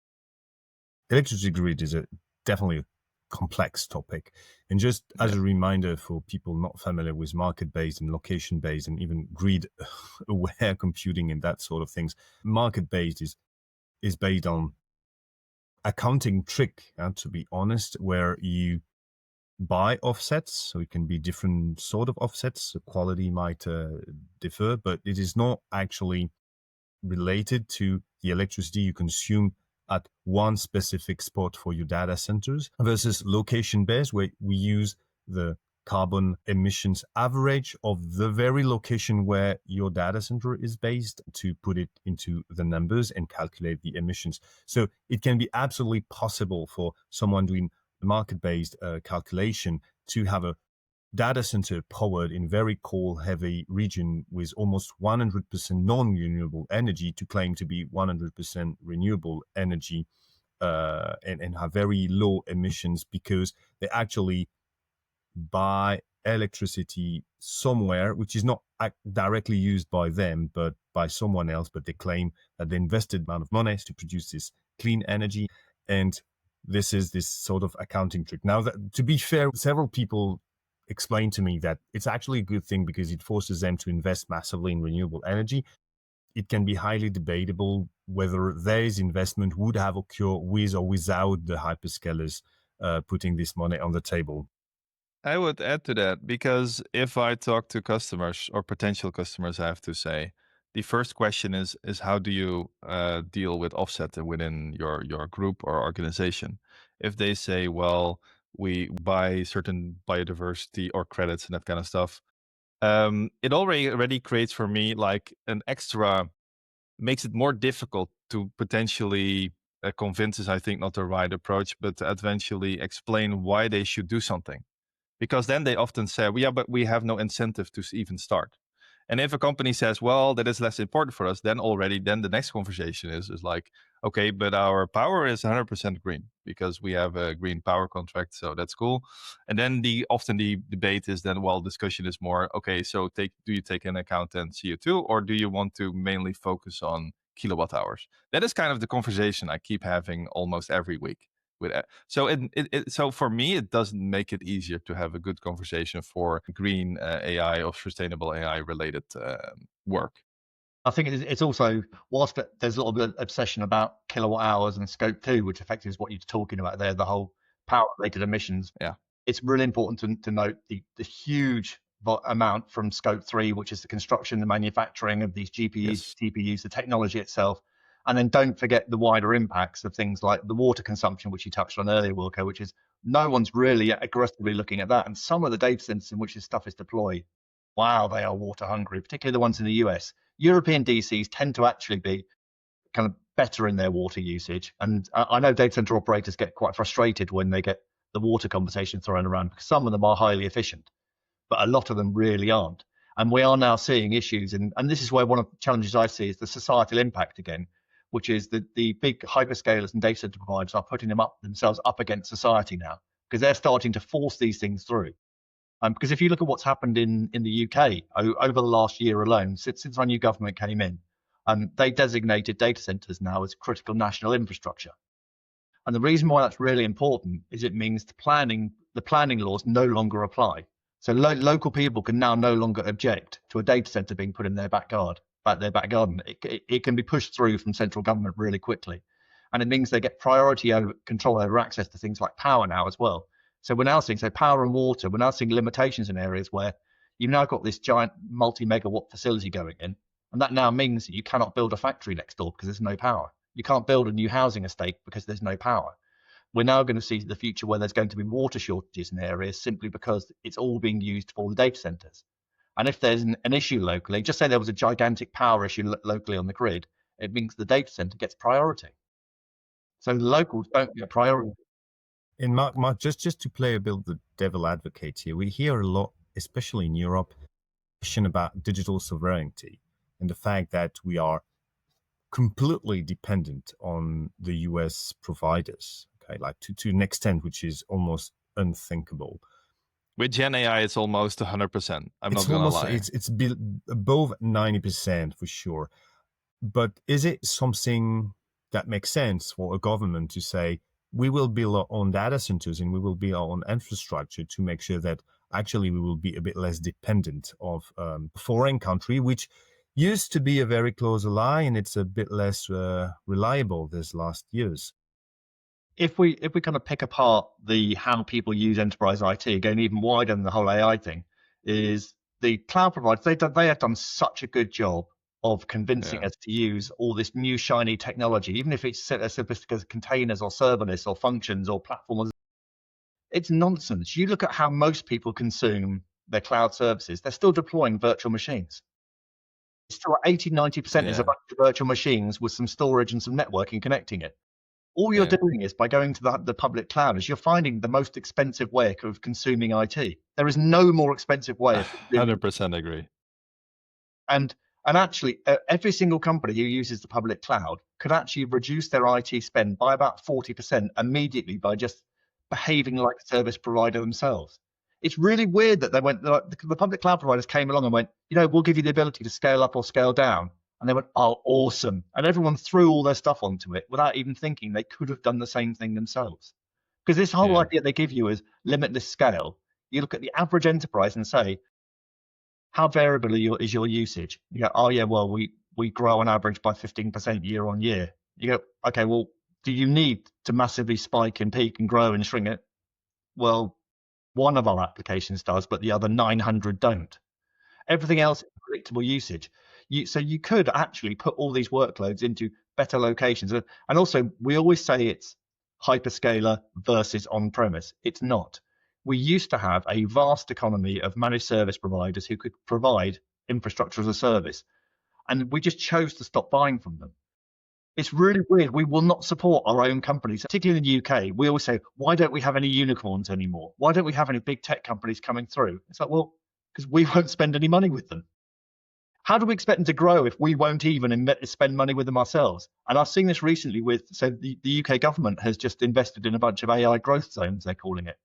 Electricity grid is definitely a complex topic. And just as a reminder for people not familiar with market-based and location-based and even grid-aware computing and that sort of things, market-based is based on accounting trick, to be honest, where you buy offsets. So it can be different sort of offsets. The quality might differ, but it is not actually related to the electricity you consume at one specific spot for your data centers versus location based, where we use the carbon emissions average of the very location where your data center is based to put it into the numbers and calculate the emissions. So it can be absolutely possible for someone doing market-based calculation to have a data center powered in very coal heavy region with almost 100% non-renewable energy to claim to be 100% renewable energy and have very low emissions because they actually buy electricity somewhere which is not directly used by them but by someone else, but they claim that they invested amount of money to produce this clean energy. And this is this sort of accounting trick. Now, that, to be fair, several people explained to me that it's actually a good thing because it forces them to invest massively in renewable energy. It can be highly debatable whether this investment would have occurred with or without the hyperscalers putting this money on the table. I would add to that because if I talk to customers or potential customers, I have to say the first question is how do you deal with offset within your group or organization? If they say, well, we buy certain biodiversity or credits and that kind of stuff, it already creates for me like an extra, makes it more difficult to potentially convince is I think not the right approach, but to eventually explain why they should do something, because then they often say, well, yeah, but we have no incentive to even start. And if a company says, well, that is less important for us, then the next conversation is like, okay, but our power is 100% green because we have a green power contract, so that's cool. And then often the debate is then, well, discussion is more, okay, so do you take into account then CO2 or do you want to mainly focus on kilowatt hours? That is kind of the conversation I keep having almost every week. So for me, it doesn't make it easier to have a good conversation for green AI or sustainable AI related work. I think it's also, whilst there's a little bit of obsession about kilowatt hours and scope 2, which effectively is what you're talking about there, the whole power related emissions. Yeah. It's really important to note the huge amount from scope 3, which is the construction, the manufacturing of these GPUs, Yes. TPUs, the technology itself. And then don't forget the wider impacts of things like the water consumption, which you touched on earlier, Wilco, which is no one's really aggressively looking at that. And some of the data centers in which this stuff is deployed, wow, they are water hungry, particularly the ones in the US. European DCs tend to actually be kind of better in their water usage. And I know data center operators get quite frustrated when they get the water conversation thrown around because some of them are highly efficient, but a lot of them really aren't. And we are now seeing issues, and this is where one of the challenges I see is the societal impact again. which is the big hyperscalers and data center providers are putting themselves up against society now, because they're starting to force these things through. Because if you look at what's happened in the UK over the last year alone, since our new government came in, they designated data centers now as critical national infrastructure. And the reason why that's really important is it means the planning laws no longer apply. So local people can now no longer object to a data center being put in their back garden. It can be pushed through from central government really quickly. And it means they get priority over control over access to things like power now as well. So we're now seeing, power and water, we're now seeing limitations in areas where you've now got this giant multi-megawatt facility going in. And that now means that you cannot build a factory next door because there's no power. You can't build a new housing estate because there's no power. We're now going to see the future where there's going to be water shortages in areas simply because it's all being used for the data centers. And if there's an issue locally, just say there was a gigantic power issue locally on the grid, it means the data center gets priority. So the locals don't get priority. And Mark, just to play a bit of the devil advocate here, we hear a lot, especially in Europe, question about digital sovereignty and the fact that we are completely dependent on the US providers, okay, like to an extent which is almost unthinkable. With GenAI, it's almost 100%. I'm not going to lie. It's above 90% for sure. But is it something that makes sense for a government to say, we will build our own data centers and we will build our own infrastructure to make sure that actually we will be a bit less dependent of a foreign country, which used to be a very close ally, and it's a bit less reliable these last years. If we kind of pick apart how people use enterprise IT, going even wider than the whole AI thing, is the cloud providers. They have done such a good job of convincing us to use all this new shiny technology, even if it's as sophisticated as containers or serverless or functions or platforms. It's nonsense. You look at how most people consume their cloud services, they're still deploying virtual machines. It's still 80-90% is a bunch of virtual machines with some storage and some networking connecting it. All you're doing is, by going to the public cloud, is you're finding the most expensive way of consuming IT. There is no more expensive way. 100% agree. And actually, every single company who uses the public cloud could actually reduce their IT spend by about 40% immediately by just behaving like a service provider themselves. It's really weird that the public cloud providers came along and went, we'll give you the ability to scale up or scale down. And they went, oh, awesome. And everyone threw all their stuff onto it without even thinking they could have done the same thing themselves. Because this whole idea they give you is limitless scale. You look at the average enterprise and say, how variable is your usage? You go, oh yeah, well, we grow on average by 15% year on year. You go, okay, well, do you need to massively spike and peak and grow and shrink it? Well, one of our applications does, but the other 900 don't. Everything else is predictable usage. So you could actually put all these workloads into better locations. And also, we always say it's hyperscaler versus on-premise. It's not. We used to have a vast economy of managed service providers who could provide infrastructure as a service. And we just chose to stop buying from them. It's really weird. We will not support our own companies, particularly in the UK. We always say, why don't we have any unicorns anymore? Why don't we have any big tech companies coming through? It's like, well, because we won't spend any money with them. How do we expect them to grow if we won't even spend money with them ourselves? And I've seen this recently the UK government has just invested in a bunch of AI growth zones, they're calling it,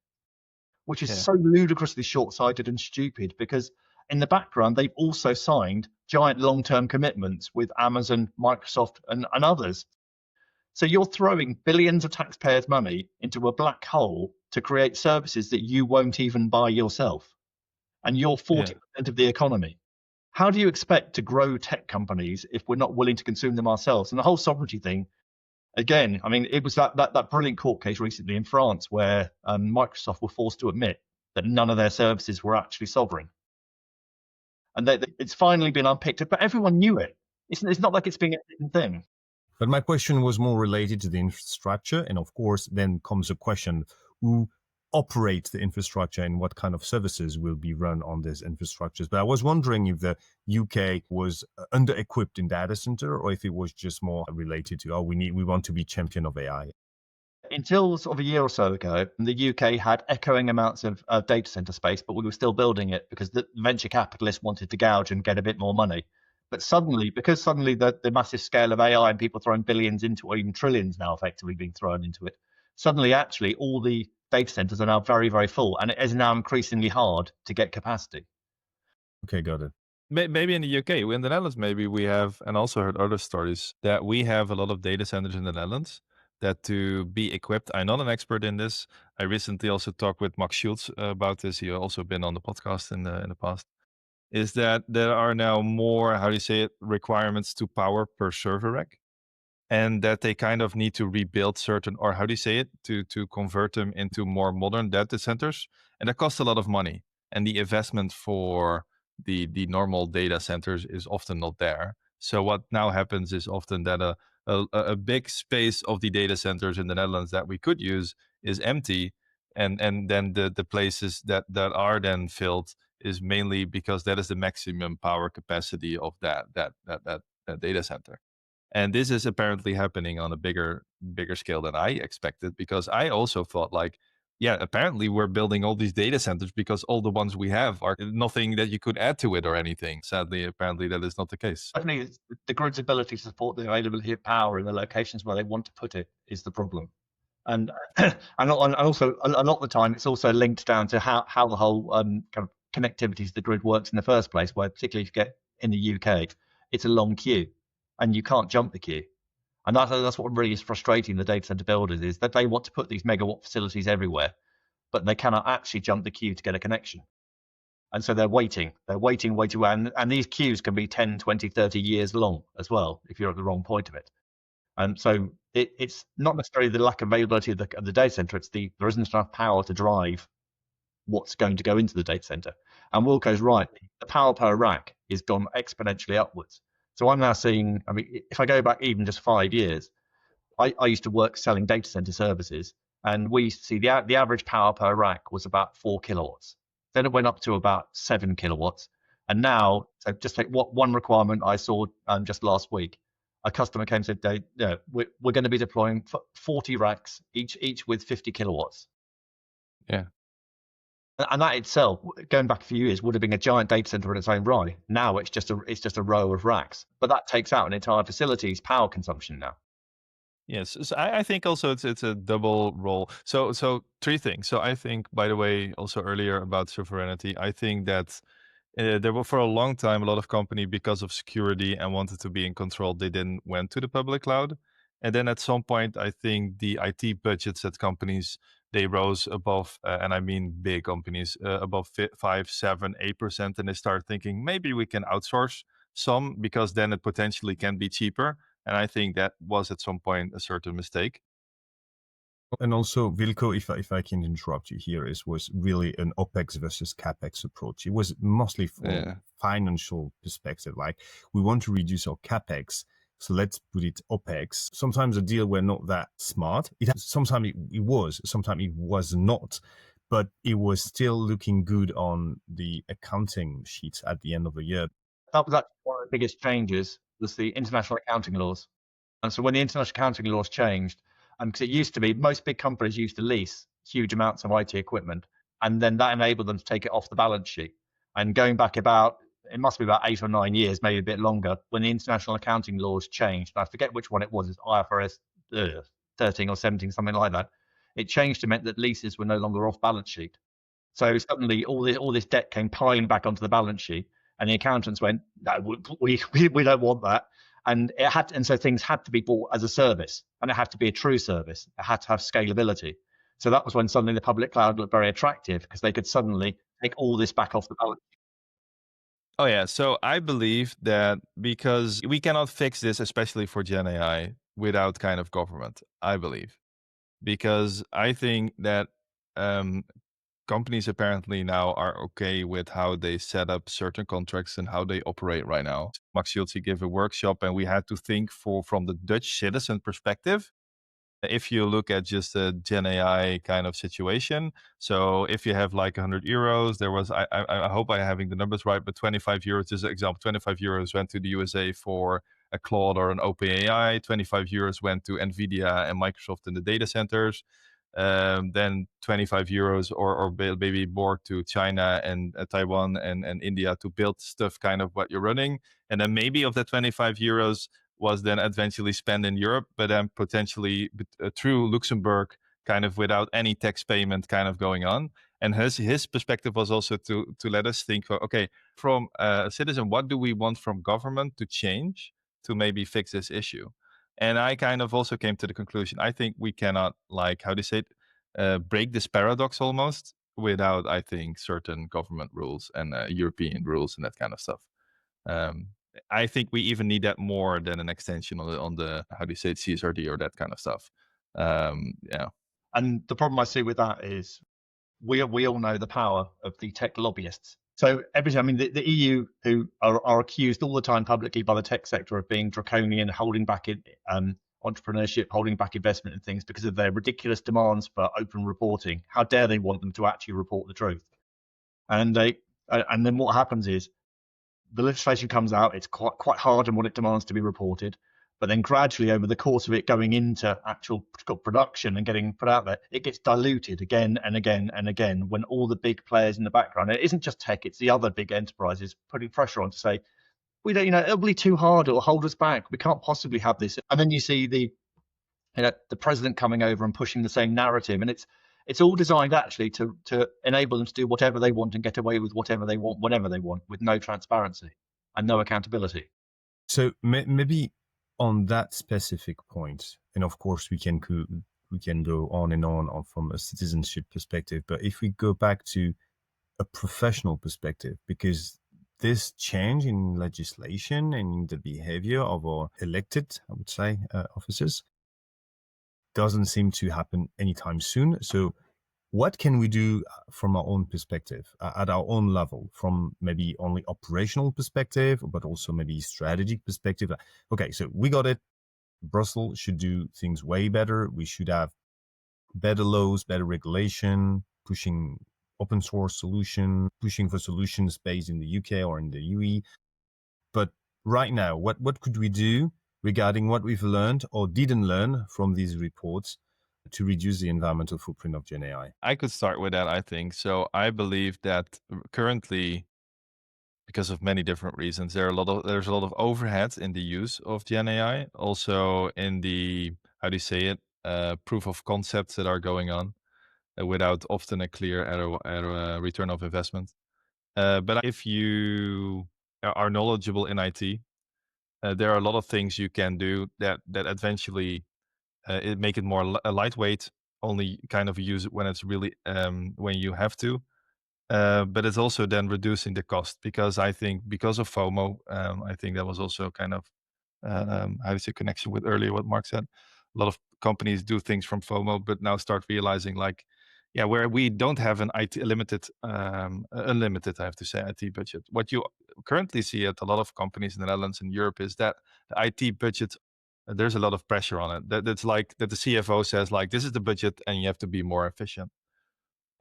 which is so ludicrously short-sighted and stupid, because in the background, they've also signed giant long-term commitments with Amazon, Microsoft, and others. So you're throwing billions of taxpayers' money into a black hole to create services that you won't even buy yourself. And you're 40% of the economy. How do you expect to grow tech companies if we're not willing to consume them ourselves? And the whole sovereignty thing, again, I mean, it was that brilliant court case recently in France where Microsoft were forced to admit that none of their services were actually sovereign. And it's finally been unpicked, but everyone knew it. It's not like it's being a hidden thing. But my question was more related to the infrastructure. And of course, then comes a question, who operates the infrastructure and what kind of services will be run on these infrastructures? But I was wondering if the UK was under-equipped in data center, or if it was just more related to, we want to be champion of AI. Until sort of a year or so ago, the UK had echoing amounts of data center space, but we were still building it because the venture capitalists wanted to gouge and get a bit more money. But suddenly, because suddenly the massive scale of AI and people throwing billions into, or even trillions now effectively being thrown into it, suddenly actually all the data centers are now very, very full, and it is now increasingly hard to get capacity. Okay, got it. Maybe in the UK, in the Netherlands, maybe we have, and also heard other stories that we have a lot of data centers in the Netherlands that to be equipped. I'm not an expert in this. I recently also talked with Max Schultz about this. He also been on the podcast in the past. Is that there are now more, how do you say it, requirements to power per server rack, and that they kind of need to rebuild certain, or how do you say it, to convert them into more modern data centers, and that costs a lot of money, and the investment for the normal data centers is often not there. So what now happens is often that a big space of the data centers in the Netherlands that we could use is empty, and then the places that are then filled is mainly because that is the maximum power capacity of that data center. And this is apparently happening on a bigger scale than I expected, because I also thought like, yeah, apparently we're building all these data centers because all the ones we have are nothing that you could add to it or anything. Sadly, apparently that is not the case. Definitely, the grid's ability to support the availability of power in the locations where they want to put it is the problem. And and also a lot of the time it's also linked down to how the whole kind of connectivity to the grid works in the first place, where particularly if you get in the UK, it's a long queue and you can't jump the queue. And that's what really is frustrating the data center builders, is that they want to put these megawatt facilities everywhere, but they cannot actually jump the queue to get a connection. And so they're waiting, and these queues can be 10, 20, 30 years long as well if you're at the wrong point of it. And so it's not necessarily the lack of availability of the data center, it's there isn't enough power to drive what's going to go into the data center. And Wilco's right, the power per rack is gone exponentially upwards. So I'm now seeing, I mean, if I go back even just 5 years, I used to work selling data center services, and we used to see the average power per rack was about 4 kilowatts. Then it went up to about 7 kilowatts. And now, so just take one requirement I saw just last week. A customer came and said, we're going to be deploying 40 racks, each with 50 kilowatts. Yeah. And that itself, going back a few years, would have been a giant data center in its own right. Now it's just a row of racks. But that takes out an entire facility's power consumption now. Yes, so I think also it's a double role. So three things. So I think, by the way, also earlier about sovereignty, I think that there were for a long time a lot of company, because of security and wanted to be in control, they didn't went to the public cloud. And then at some point, I think the IT budgets at companies, they rose above, and I mean big companies, above 5, 7, 8%, and they start thinking maybe we can outsource some, because then it potentially can be cheaper. And I think that was at some point a certain mistake. And also, Wilco, if I can interrupt you here, was really an OPEX versus CAPEX approach. It was mostly from financial perspective. Like, we want to reduce our CAPEX, so let's put it OPEX. Sometimes the deal were not that smart. Sometimes it was, sometimes it was not, but it was still looking good on the accounting sheets at the end of the year. That was actually one of the biggest changes, was the international accounting laws. And so when the international accounting laws changed, because it used to be, most big companies used to lease huge amounts of IT equipment, and then that enabled them to take it off the balance sheet. And going back it must be about 8 or 9 years, maybe a bit longer, when the international accounting laws changed. I forget which one it was. It's IFRS 13 or 17, something like that. It changed to meant that leases were no longer off balance sheet. So suddenly all this debt came piling back onto the balance sheet, and the accountants went, no, we don't want that. And so things had to be bought as a service, and it had to be a true service. It had to have scalability. So that was when suddenly the public cloud looked very attractive, because they could suddenly take all this back off the balance sheet. Oh yeah, so I believe that because we cannot fix this, especially for Gen AI, without kind of government. I believe, because I think that companies apparently now are okay with how they set up certain contracts and how they operate right now. Max Schultz gave a workshop, and we had to think from the Dutch citizen perspective. If you look at just a Gen AI kind of situation, so if you have like 100 euros, there was, I hope I'm having the numbers right, but 25 euros is an example. 25 euros went to the USA for a Claude or an OpenAI. 25 euros went to NVIDIA and Microsoft in the data centers. then 25 euros or maybe more to China and Taiwan and India to build stuff kind of what you're running. And then maybe of the 25 euros was then eventually spent in Europe, but then potentially through Luxembourg, kind of without any tax payment kind of going on. And his perspective was also to let us think, okay, from a citizen, what do we want from government to change to maybe fix this issue? And I kind of also came to the conclusion, I think we cannot, like, how do you say it, break this paradox almost without, I think, certain government rules and European rules and that kind of stuff. I think we even need that more than an extension on the how do you say it, CSRD or that kind of stuff. Yeah. And the problem I see with that is we all know the power of the tech lobbyists. So every time, I mean, the EU, who are accused all the time publicly by the tech sector of being draconian, holding back entrepreneurship, holding back investment in things because of their ridiculous demands for open reporting. How dare they want them to actually report the truth? And then what happens is the legislation comes out. It's quite hard on what it demands to be reported. But then gradually over the course of it going into actual production and getting put out there, it gets diluted again and again and again when all the big players in the background, it isn't just tech, it's the other big enterprises putting pressure on to say, we don't, it'll be too hard, it'll hold us back. We can't possibly have this. And then you see the president coming over and pushing the same narrative. And it's all designed actually to enable them to do whatever they want and get away with whatever they want, whenever they want, with no transparency and no accountability. So maybe on that specific point, and of course we can go on and on from a citizenship perspective, but if we go back to a professional perspective, because this change in legislation and in the behavior of our elected, I would say, officers doesn't seem to happen anytime soon. So what can we do from our own perspective, at our own level, from maybe only operational perspective, but also maybe strategic perspective? Okay, so we got it. Brussels should do things way better. We should have better laws, better regulation, pushing open source solution, pushing for solutions based in the UK or in the UE. But right now, what could we do regarding what we've learned or didn't learn from these reports to reduce the environmental footprint of GenAI? I could start with that, I think. So I believe that currently, because of many different reasons, there's a lot of overhead in the use of GenAI, also in the, how do you say it, proof of concepts that are going on without often a clear return of investment. But if you are knowledgeable in IT, there are a lot of things you can do that eventually it make it more lightweight. Only kind of use it when it's really when you have to. But it's also then reducing the cost, because I think because of FOMO, I think that was also kind of how is a connection with earlier what Mark said. A lot of companies do things from FOMO, but now start realizing, like, yeah, where we don't have an unlimited, I have to say, IT budget. What you currently see at a lot of companies in the Netherlands and Europe is that the IT budget, there's a lot of pressure on it. That's like that the CFO says, like, this is the budget and you have to be more efficient.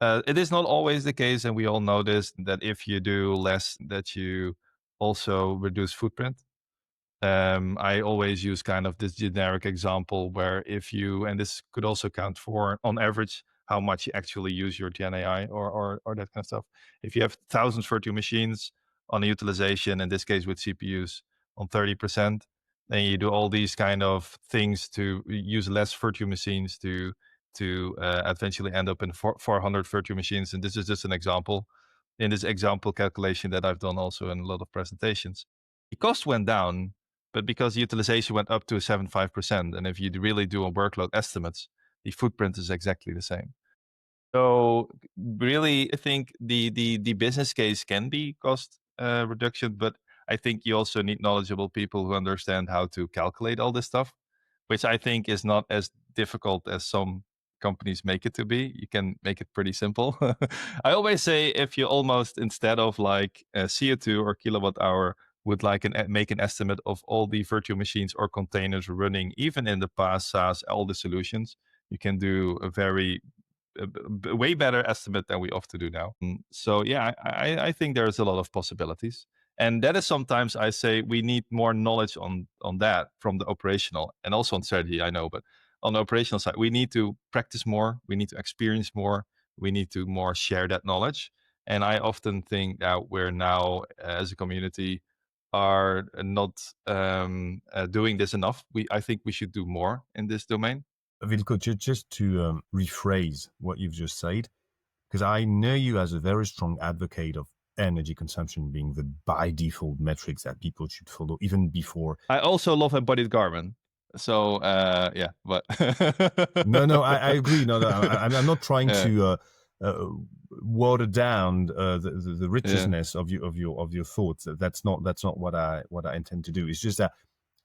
It is not always the case, and we all know this, that if you do less, that you also reduce footprint. I always use kind of this generic example where if you, and this could also count for on average how much you actually use your GenAI or that kind of stuff. If you have 1,000 virtual machines on a utilization, in this case with CPUs on 30%, then you do all these kind of things to use less virtual machines to eventually end up in 400 virtual machines. And this is just an example. In this example calculation that I've done also in a lot of presentations, the cost went down, but because utilization went up to 75%, and if you really do a workload estimates, the footprint is exactly the same. So really, I think the business case can be cost reduction, but I think you also need knowledgeable people who understand how to calculate all this stuff, which I think is not as difficult as some companies make it to be. You can make it pretty simple. I always say, if you almost, instead of like CO2 or kilowatt hour, would like make an estimate of all the virtual machines or containers running, even in the PaaS, SaaS, all the solutions, you can do a way better estimate than we often do now. So yeah, I think there's a lot of possibilities. And that is sometimes I say we need more knowledge on that from the operational and also on strategy, I know, but on the operational side. We need to practice more. We need to experience more. We need to more share that knowledge. And I often think that we're now, as a community, are not doing this enough. I think we should do more in this domain. Wilco, just to rephrase what you've just said, because I know you as a very strong advocate of energy consumption being the by default metrics that people should follow even before. I also love embodied carbon. So yeah, but no, I agree. No, I'm not trying to water down the richness of your thoughts. That's not what I intend to do. It's just that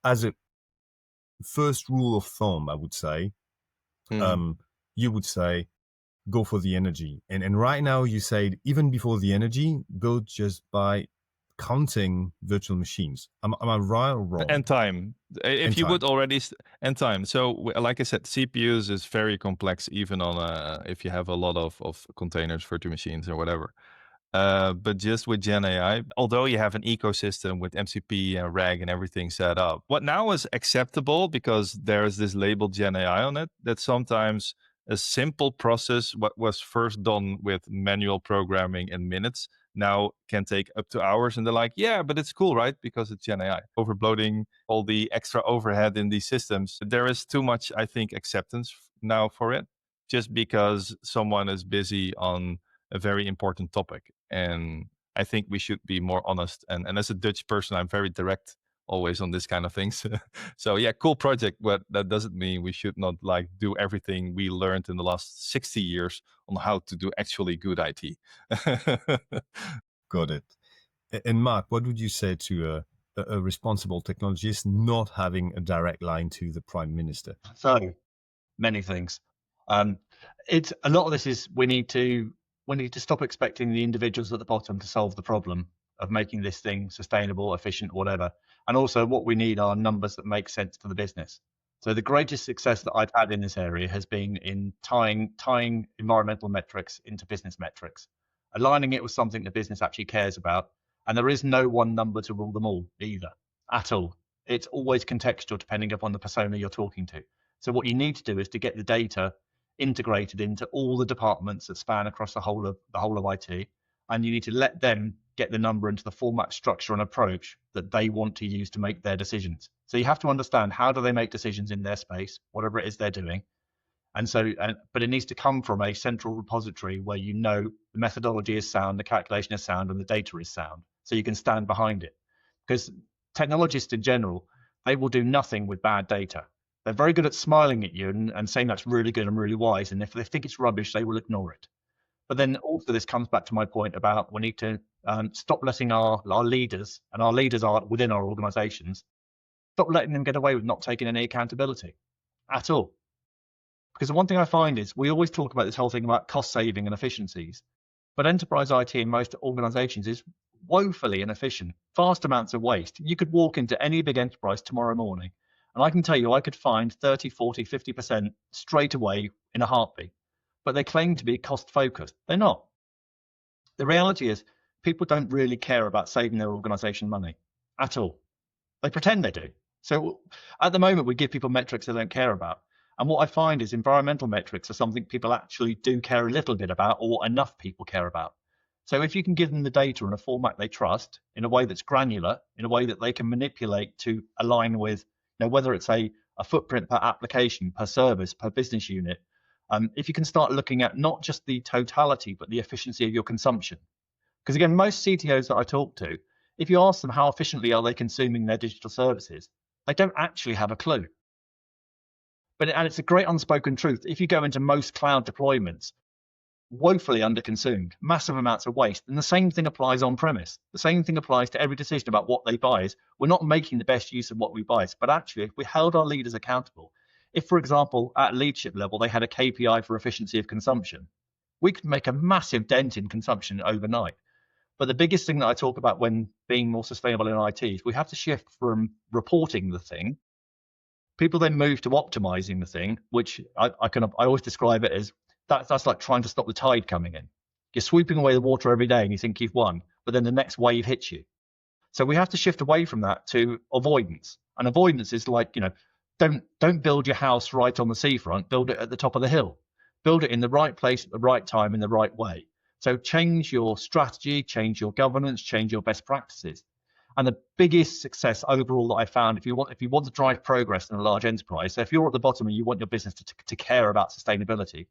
as a first rule of thumb, I would say, you would say, go for the energy. And right now you said, even before the energy, go just by counting virtual machines. Am I right or wrong? And time. If you would already, and time. So like I said, CPUs is very complex, even on if you have a lot of containers, virtual machines or whatever. But just with GenAI, although you have an ecosystem with MCP and RAG and everything set up, what now is acceptable, because there's this label GenAI on it, that sometimes a simple process, what was first done with manual programming in minutes, now can take up to hours. And they're like, yeah, but it's cool, right? Because it's GenAI. Overbloating all the extra overhead in these systems. There is too much, I think, acceptance now for it, just because someone is busy on a very important topic. And I think we should be more honest. And as a Dutch person, I'm very direct always on this kind of things. So yeah, cool project, but that doesn't mean we should not like do everything we learned in the last 60 years on how to do actually good IT. Got it. And Mark, what would you say to a responsible technologist not having a direct line to the Prime Minister? So many things. It's a lot of this is we need to stop expecting the individuals at the bottom to solve the problem of making this thing sustainable, efficient, whatever. And also what we need are numbers that make sense to the business. So the greatest success that I've had in this area has been in tying environmental metrics into business metrics, aligning it with something the business actually cares about. And there is no one number to rule them all either, at all. It's always contextual depending upon the persona you're talking to. So what you need to do is to get the data integrated into all the departments that span across the whole of IT, and you need to let them get the number into the format, structure, and approach that they want to use to make their decisions. So you have to understand, how do they make decisions in their space, whatever it is they're doing. But it needs to come from a central repository where you know the methodology is sound, the calculation is sound, and the data is sound, so you can stand behind it. Because technologists in general, they will do nothing with bad data. They're very good at smiling at you and saying that's really good and really wise. And if they think it's rubbish, they will ignore it. But then also this comes back to my point about we need to stop letting our leaders, and our leaders are within our organizations, stop letting them get away with not taking any accountability at all. Because the one thing I find is we always talk about this whole thing about cost saving and efficiencies, but enterprise IT in most organizations is woefully inefficient, vast amounts of waste. You could walk into any big enterprise tomorrow morning, and I can tell you I could find 30, 40, 50% straight away in a heartbeat. But they claim to be cost focused. They're not. The reality is people don't really care about saving their organization money at all. They pretend they do. So at the moment, we give people metrics they don't care about. And what I find is environmental metrics are something people actually do care a little bit about, or enough people care about. So if you can give them the data in a format they trust, in a way that's granular, in a way that they can manipulate to align with, whether it's a footprint per application, per service, per business unit, if you can start looking at not just the totality, but the efficiency of your consumption. Because again, most CTOs that I talk to, if you ask them how efficiently are they consuming their digital services, they don't actually have a clue. And it's a great unspoken truth. If you go into most cloud deployments, woefully underconsumed, massive amounts of waste. And the same thing applies on premise. The same thing applies to every decision about what they buy. Is we're not making the best use of what we buy. But actually, if we held our leaders accountable, if, for example, at leadership level, they had a KPI for efficiency of consumption, we could make a massive dent in consumption overnight. But the biggest thing that I talk about when being more sustainable in IT is we have to shift from reporting the thing. People then move to optimizing the thing, which I always describe it as that's like trying to stop the tide coming in. You're sweeping away the water every day and you think you've won, but then the next wave hits you. So we have to shift away from that to avoidance. And avoidance is like, don't build your house right on the seafront. Build it at the top of the hill. Build it in the right place at the right time in the right way. So change your strategy, change your governance, change your best practices. And the biggest success overall that I found, if you want to drive progress in a large enterprise, so if you're at the bottom and you want your business to care about sustainability,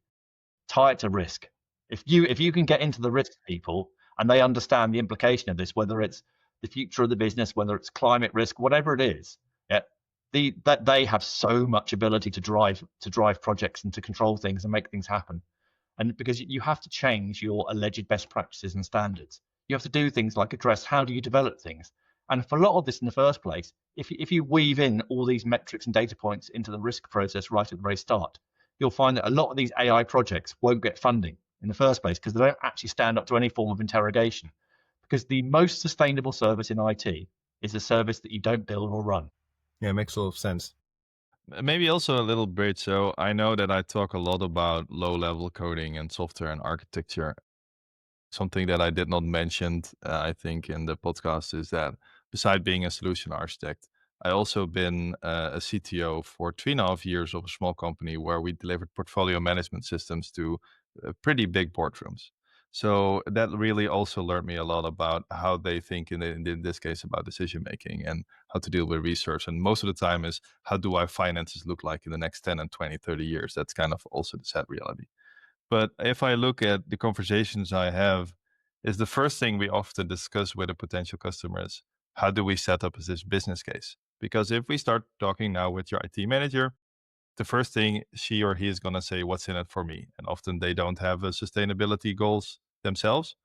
tie it to risk. If you can get into the risk people and they understand the implication of this, whether it's the future of the business, whether it's climate risk, whatever it is, yeah, that they have so much ability to drive projects and to control things and make things happen. And because you have to change your alleged best practices and standards, you have to do things like address how do you develop things. And for a lot of this in the first place, if you weave in all these metrics and data points into the risk process right at the very start, you'll find that a lot of these AI projects won't get funding in the first place because they don't actually stand up to any form of interrogation. Because the most sustainable service in IT is a service that you don't build or run. Yeah, it makes a lot of sense. Maybe also a little bit. So I know that I talk a lot about low-level coding and software and architecture. Something that I did not mention, I think, in the podcast is that beside being a solution architect, I also been a CTO for 3.5 years of a small company where we delivered portfolio management systems to pretty big boardrooms. So that really also learned me a lot about how they think in this case about decision making and how to deal with research. And most of the time is how do I finances look like in the next 10 and 20, 30 years? That's kind of also the sad reality. But if I look at the conversations I have, is the first thing we often discuss with a potential customer is how do we set up this business case? Because if we start talking now with your IT manager, the first thing she or he is going to say, what's in it for me? And often they don't have a sustainability goals themselves.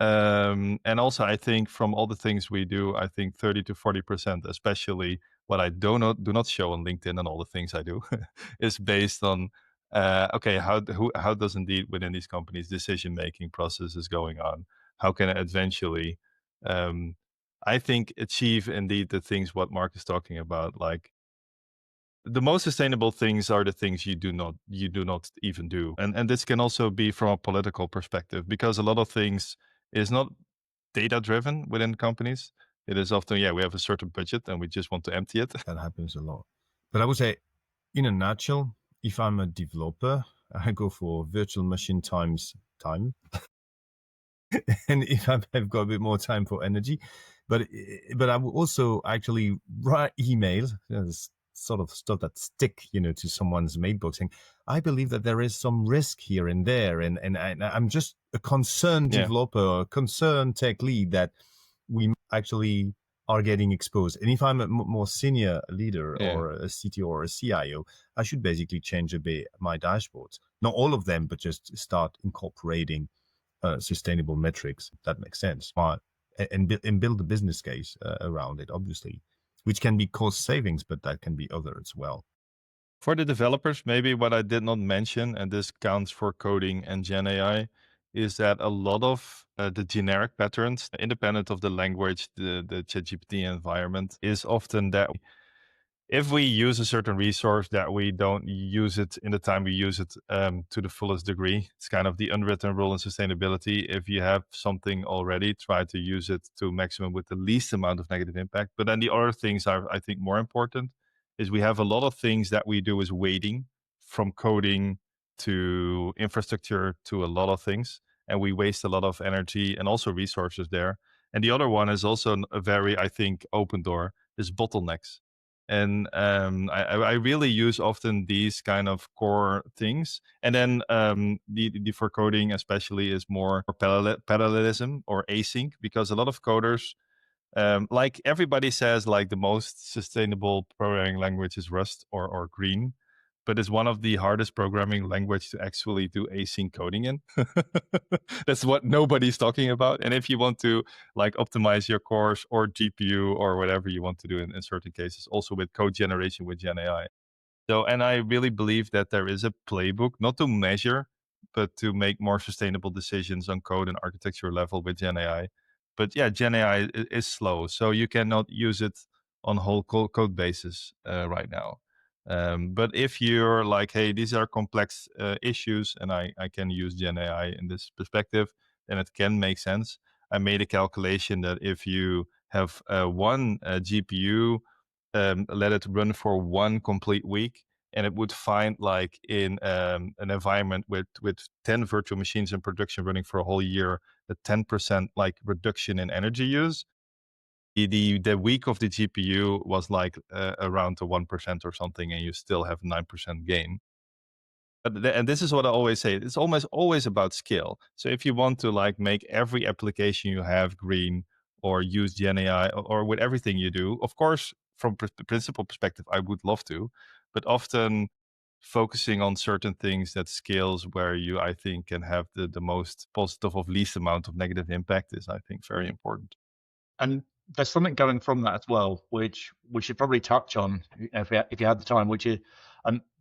And also, I think from all the things we do, I think 30 to 40%, especially what I do not show on LinkedIn and all the things I do, is based on okay, how does indeed within these companies decision making process is going on? How can it eventually, um, I think, achieve indeed the things what Mark is talking about, like the most sustainable things are the things you do not even do, and this can also be from a political perspective because a lot of things is not data driven within companies. It is often, yeah, we have a certain budget and we just want to empty it. That happens a lot. But I would say, in a nutshell, if I'm a developer, I go for virtual machine times time. And if I've got a bit more time for energy, but I will also actually write emails, sort of stuff that stick, to someone's mailbox saying, I believe that there is some risk here and there. And I'm just a concerned developer, or a concerned tech lead that we actually are getting exposed. And if I'm a more senior leader or a CTO or a CIO, I should basically change a bit my dashboards. Not all of them, but just start incorporating sustainable metrics. That makes sense. And build a business case around it, obviously, which can be cost savings, but that can be other as well. For the developers, maybe what I did not mention, and this counts for coding and GenAI, is that a lot of the generic patterns, independent of the language, the ChatGPT environment, is often that if we use a certain resource that we don't use it in the time we use it to the fullest degree. It's kind of the unwritten rule in sustainability. If you have something already, try to use it to maximum with the least amount of negative impact. But then the other things are, I think, more important is we have a lot of things that we do is waiting from coding to infrastructure to a lot of things. And we waste a lot of energy and also resources there. And the other one is also a very, I think, open door is bottlenecks. And I really use often these kind of core things. And then the for coding especially is more parallelism or async, because a lot of coders, like everybody says, like the most sustainable programming language is Rust or Green, but it's one of the hardest programming language to actually do async coding in. That's what nobody's talking about. And if you want to like optimize your course or GPU or whatever you want to do in certain cases, also with code generation with GenAI. So, and I really believe that there is a playbook, not to measure, but to make more sustainable decisions on code and architecture level with GenAI. But yeah, GenAI is slow, so you cannot use it on whole code basis right now. But if you're like, hey, these are complex issues and I can use GenAI in this perspective, then it can make sense. I made a calculation that if you have one GPU let it run for one complete week, and it would find like in an environment with 10 virtual machines in production running for a whole year, a 10% like reduction in energy use. The week of the GPU was like around the 1% or something, and you still have 9% gain. And this is what I always say, it's almost always about scale. So if you want to like make every application you have green, or use GenAI, or with everything you do, of course, from principal perspective, I would love to, but often focusing on certain things that scales where you, I think, can have the most positive of least amount of negative impact is, I think, very important. And there's something going from that as well, which we should probably touch on if you had the time, which is,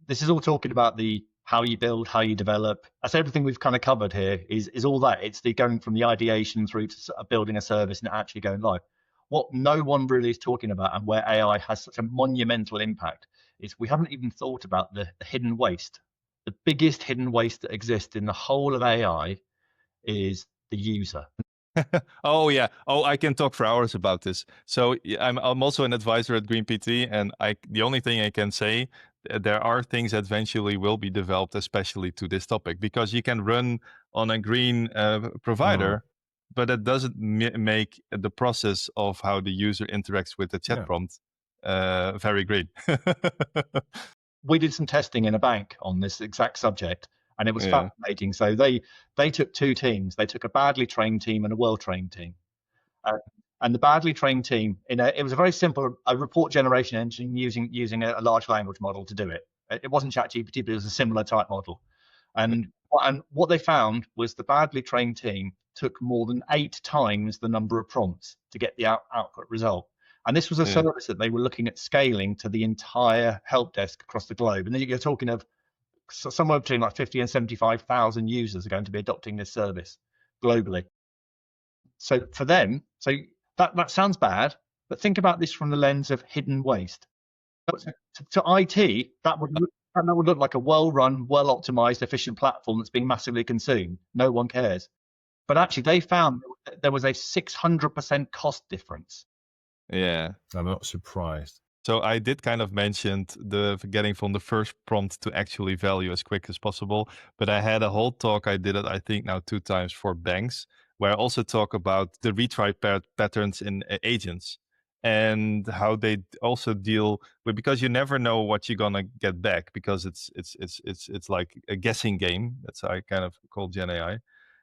this is all talking about the how you build, how you develop. That's everything we've kind of covered here is all that. It's the going from the ideation through to building a service and actually going live. What no one really is talking about, and where AI has such a monumental impact, is we haven't even thought about the hidden waste. The biggest hidden waste that exists in the whole of AI is the user. Oh yeah. Oh, I can talk for hours about this. So I'm also an advisor at GreenPT, and the only thing I can say, there are things that eventually will be developed, especially to this topic, because you can run on a green provider, but it doesn't make the process of how the user interacts with the chat prompt very green. We did some testing in a bank on this exact subject, and it was fascinating. So they took two teams. They took a badly trained team and a well-trained team. And the badly trained team, it was a very simple report generation engine using a large language model to do it. It wasn't ChatGPT, but it was a similar type model. And what they found was the badly trained team took more than 8 times the number of prompts to get the output result. And this was a service that they were looking at scaling to the entire help desk across the globe. And then you're talking of somewhere between like 50 and 75,000 users are going to be adopting this service globally. So for them, that sounds bad, but think about this from the lens of hidden waste. To IT, that would look like a well-run, well-optimized, efficient platform that's being massively consumed. No one cares. But actually, they found there was a 600% cost difference. Yeah. I'm not surprised. So I did kind of mention the getting from the first prompt to actually value as quick as possible. But I had a whole talk, I did it, I think now 2 times for banks, where I also talk about the retry patterns in agents, and how they also deal with, because you never know what you're gonna get back, because it's like a guessing game. That's how I kind of call GenAI.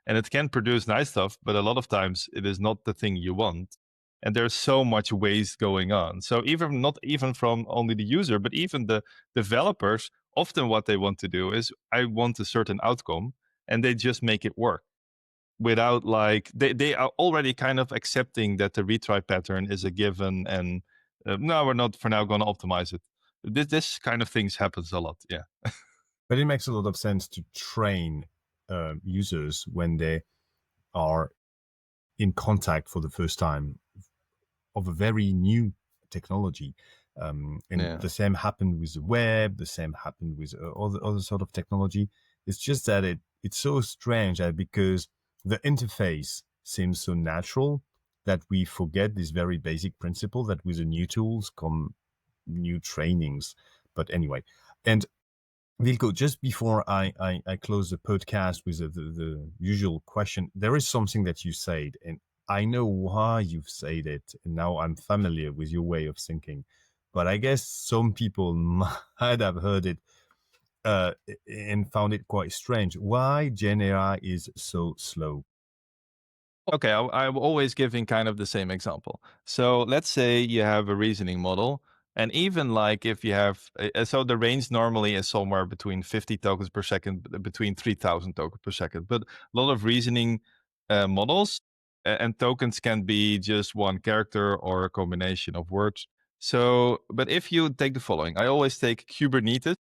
And it can produce nice stuff, but a lot of times it is not the thing you want. And there's so much waste going on. So even not even from only the user, but even the developers, often what they want to do is, I want a certain outcome, and they just make it work without like, they are already kind of accepting that the retry pattern is a given, and no, we're not for now going to optimize it. This kind of things happens a lot. Yeah. But it makes a lot of sense to train users when they are in contact for the first time of a very new technology. And the same happened with the web, the same happened with other sort of technology. It's just that it's so strange that because the interface seems so natural, that we forget this very basic principle that with the new tools come new trainings. But anyway, and Wilco, just before I close the podcast with the usual question, there is something that you said, and I know why you've said it, and now I'm familiar with your way of thinking. But I guess some people might have heard it and found it quite strange. Why GenAI is so slow? Okay, I'm always giving kind of the same example. So let's say you have a reasoning model, and even like if you have, so the range normally is somewhere between 50 tokens per second, between 3,000 tokens per second. But a lot of reasoning models and tokens can be just one character or a combination of words. So, but if you take the following, I always take Kubernetes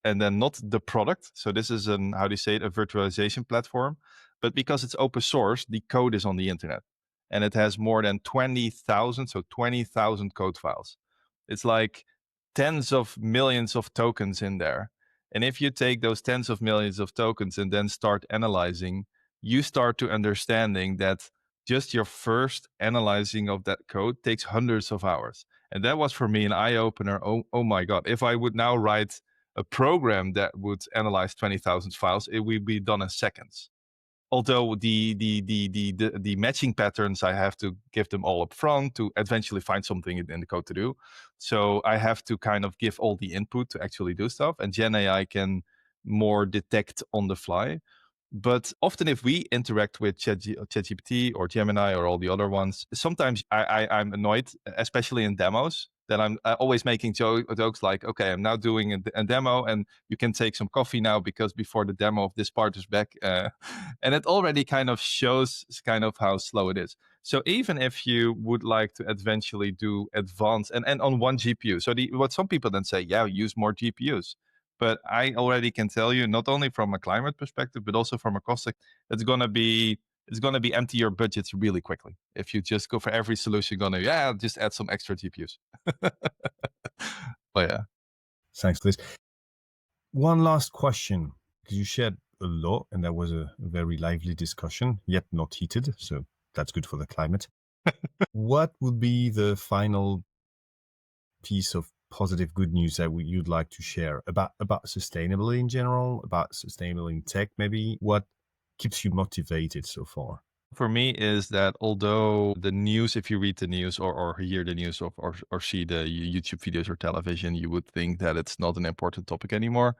and then not the product. So this is an, how do you say it, a virtualization platform. But because it's open source, the code is on the internet, and it has more than 20,000, so 20,000 code files. It's like tens of millions of tokens in there. And if you take those tens of millions of tokens and then start analyzing, you start to understanding that just your first analyzing of that code takes hundreds of hours. And that was for me an eye-opener. Oh my God. If I would now write a program that would analyze 20,000 files, it would be done in seconds. Although the matching patterns, I have to give them all up front to eventually find something in the code to do. So I have to kind of give all the input to actually do stuff. And GenAI can more detect on the fly. But often if we interact with ChatGPT or Gemini or all the other ones, sometimes I'm annoyed, especially in demos, that I'm always making jokes like, okay, I'm now doing a demo and you can take some coffee now because before the demo of this part is back. And it already kind of shows kind of how slow it is. So even if you would like to eventually do advanced and on one GPU, so what some people then say, yeah, use more GPUs. But I already can tell you, not only from a climate perspective, but also from a cost, it's gonna be empty your budgets really quickly. If you just go for every solution, just add some extra GPUs. But yeah. Thanks, Liz. One last question, because you shared a lot and that was a very lively discussion, yet not heated. So that's good for the climate. What would be the final piece of positive good news that you'd like to share about sustainability in general, about sustainability in tech maybe? What keeps you motivated so far? For me is that although the news, if you read the news or hear the news or see the YouTube videos or television, you would think that it's not an important topic anymore.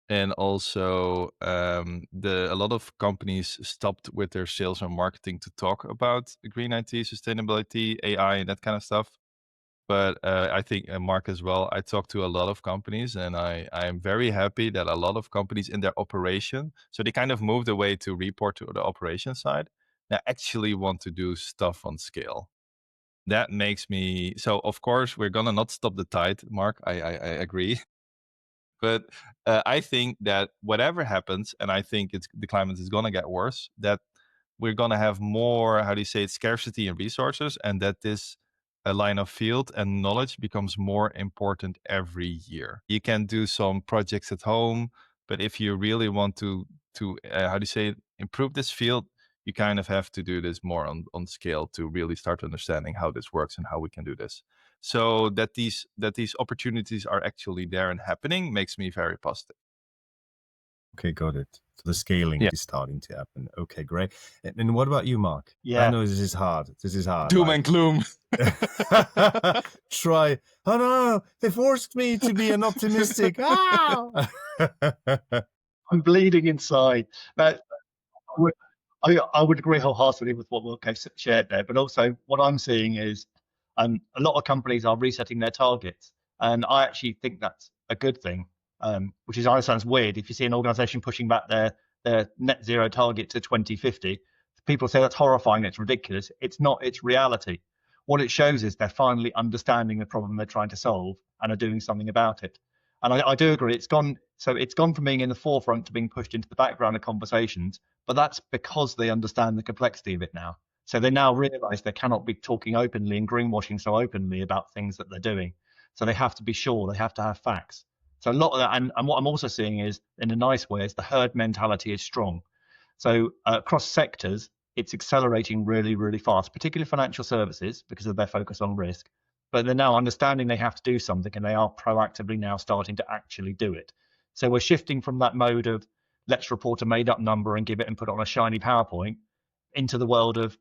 And also a lot of companies stopped with their sales and marketing to talk about green IT, sustainability, AI, and that kind of stuff. But I think, Mark as well, I talk to a lot of companies and I am very happy that a lot of companies in their operation, so they kind of moved away to report to the operation side, they actually want to do stuff on scale. That makes me, so of course, we're going to not stop the tide, Mark. I agree. But I think that whatever happens, and I think the climate is going to get worse, that we're going to have more, how do you say it, scarcity in resources, and that this line of field and knowledge becomes more important every year. You can do some projects at home, but if you really want to how do you say it, improve this field, you kind of have to do this more on scale to really start understanding how this works and how we can do this. So that these opportunities are actually there and happening makes me very positive. Okay, got it. So the scaling is starting to happen. Okay, great. And what about you, Mark? Yeah. I know this is hard. Doom and gloom. Try. Oh no, they forced me to be an optimistic. Ah! I'm bleeding inside. But I would agree wholeheartedly with what Wilco shared there. But also, what I'm seeing is a lot of companies are resetting their targets, and I actually think that's a good thing. Which is, I know, sounds weird. If you see an organization pushing back their net zero target to 2050, people say that's horrifying, it's ridiculous. It's not, it's reality. What it shows is they're finally understanding the problem they're trying to solve and are doing something about it. And I do agree, it's gone from being in the forefront to being pushed into the background of conversations, but that's because they understand the complexity of it now. So they now realize they cannot be talking openly and greenwashing so openly about things that they're doing. So they have to be sure, they have to have facts. So a lot of that, and what I'm also seeing is, in a nice way, is the herd mentality is strong. So across sectors, it's accelerating really, really fast, particularly financial services because of their focus on risk. But they're now understanding they have to do something, and they are proactively now starting to actually do it. So we're shifting from that mode of let's report a made-up number and give it and put it on a shiny PowerPoint into the world of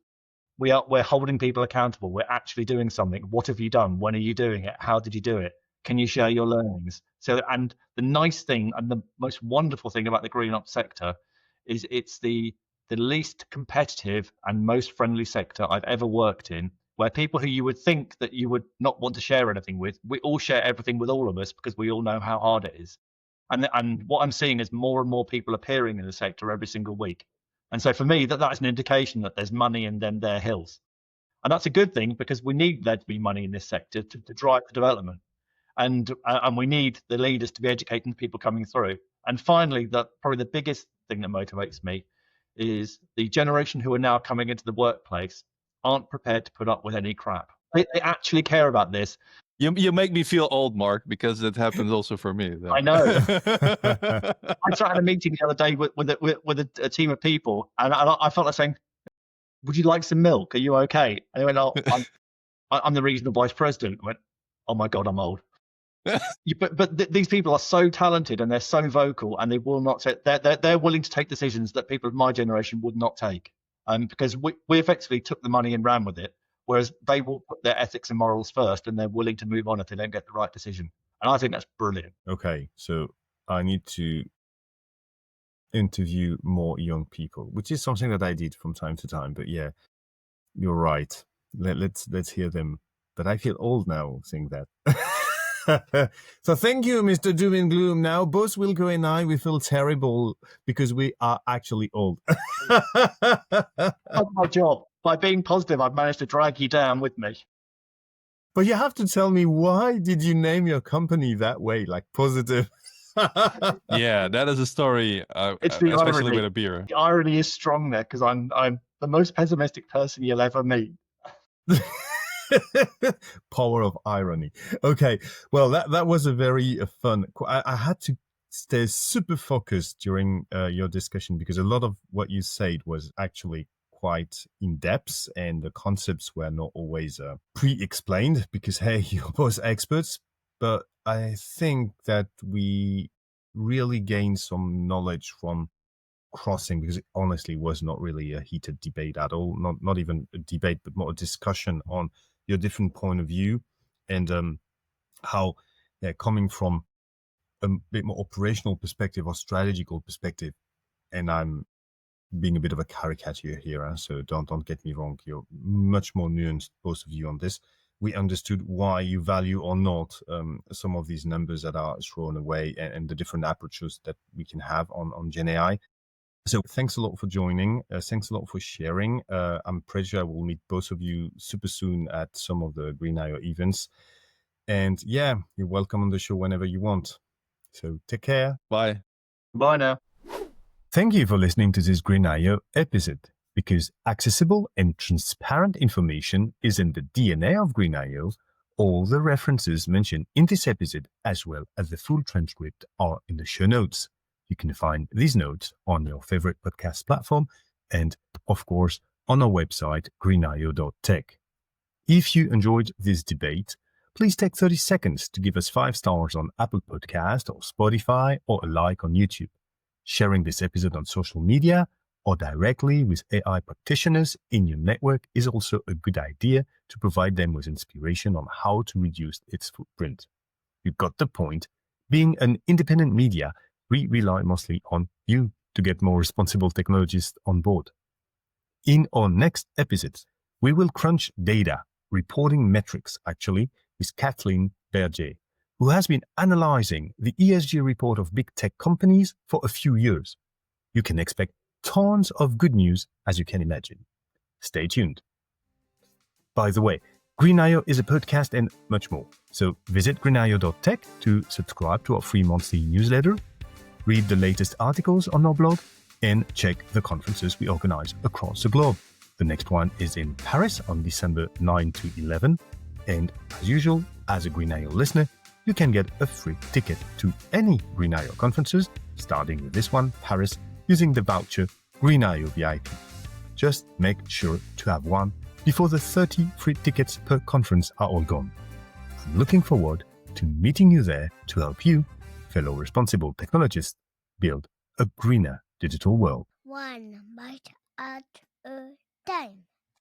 we're holding people accountable. We're actually doing something. What have you done? When are you doing it? How did you do it? Can you share your learnings? So, and the nice thing and the most wonderful thing about the green ops sector is it's the least competitive and most friendly sector I've ever worked in, where people who you would think that you would not want to share anything with, we all share everything with all of us because we all know how hard it is. And what I'm seeing is more and more people appearing in the sector every single week. And so for me, that's an indication that there's money in them there hills. And that's a good thing because we need there to be money in this sector to drive the development. And we need the leaders to be educating the people coming through. And finally, probably the biggest thing that motivates me is the generation who are now coming into the workplace aren't prepared to put up with any crap. They actually care about this. You make me feel old, Mark, because it happens also for me. I know. I sat at a meeting the other day with a team of people, and I felt like saying, "Would you like some milk? Are you okay?" And they went, "Oh, I'm the regional vice president. I went, oh my God, I'm old. These people are so talented and they're so vocal, and they will not they're willing to take decisions that people of my generation would not take. Because we effectively took the money and ran with it, whereas they will put their ethics and morals first, and they're willing to move on if they don't get the right decision. And I think that's brilliant. Okay, so I need to interview more young people, which is something that I did from time to time. But yeah, you're right. Let's hear them. But I feel old now saying that. So thank you, Mr. Doom and Gloom. Now, both Wilco and I, we feel terrible because we are actually old. That's my job. By being positive, I've managed to drag you down with me. But you have to tell me, why did you name your company that way, like positive? Yeah, that is a story, It's the especially irony. with a beer. The irony is strong there, because I'm the most pessimistic person you'll ever meet. Power of irony. Okay, well, that was a very fun. I had to stay super focused during your discussion, because a lot of what you said was actually quite in depth, and the concepts were not always pre-explained, because hey, you're both experts. But I think that we really gained some knowledge from crossing, because it honestly was not really a heated debate at all. Not even a debate, but more a discussion on your different point of view, and how coming from a bit more operational perspective or strategical perspective. And I'm being a bit of a caricature here, so don't get me wrong. You're much more nuanced, both of you, on this. We understood why you value or not some of these numbers that are thrown away, and the different approaches that we can have on GenAI. So thanks a lot for joining. Thanks a lot for sharing. I'm pretty sure I will meet both of you super soon at some of the GreenIO events. And yeah, you're welcome on the show whenever you want. So take care. Bye. Bye now. Thank you for listening to this GreenIO episode, because accessible and transparent information is in the DNA of GreenIO. All the references mentioned in this episode, as well as the full transcript, are in the show notes. You can find these notes on your favorite podcast platform and, of course, on our website, greenio.tech. If you enjoyed this debate, please take 30 seconds to give us 5 stars on Apple Podcast or Spotify, or a like on YouTube. Sharing this episode on social media or directly with AI practitioners in your network is also a good idea to provide them with inspiration on how to reduce its footprint. You got the point. Being an independent media, we rely mostly on you to get more responsible technologists on board. In our next episodes, we will crunch data, reporting metrics actually, with Kathleen Berger, who has been analyzing the ESG report of big tech companies for a few years. You can expect tons of good news, as you can imagine. Stay tuned. By the way, GreenIO is a podcast and much more. So visit greenio.tech to subscribe to our free monthly newsletter, read the latest articles on our blog, and check the conferences we organize across the globe. The next one is in Paris on December 9 to 11. And as usual, as a GreenIO listener, you can get a free ticket to any GreenIO conferences, starting with this one, Paris, using the voucher GreenIO VIP. Just make sure to have one before the 30 free tickets per conference are all gone. I'm looking forward to meeting you there to help you, fellow responsible technologists, build a greener digital world. One bite at a time.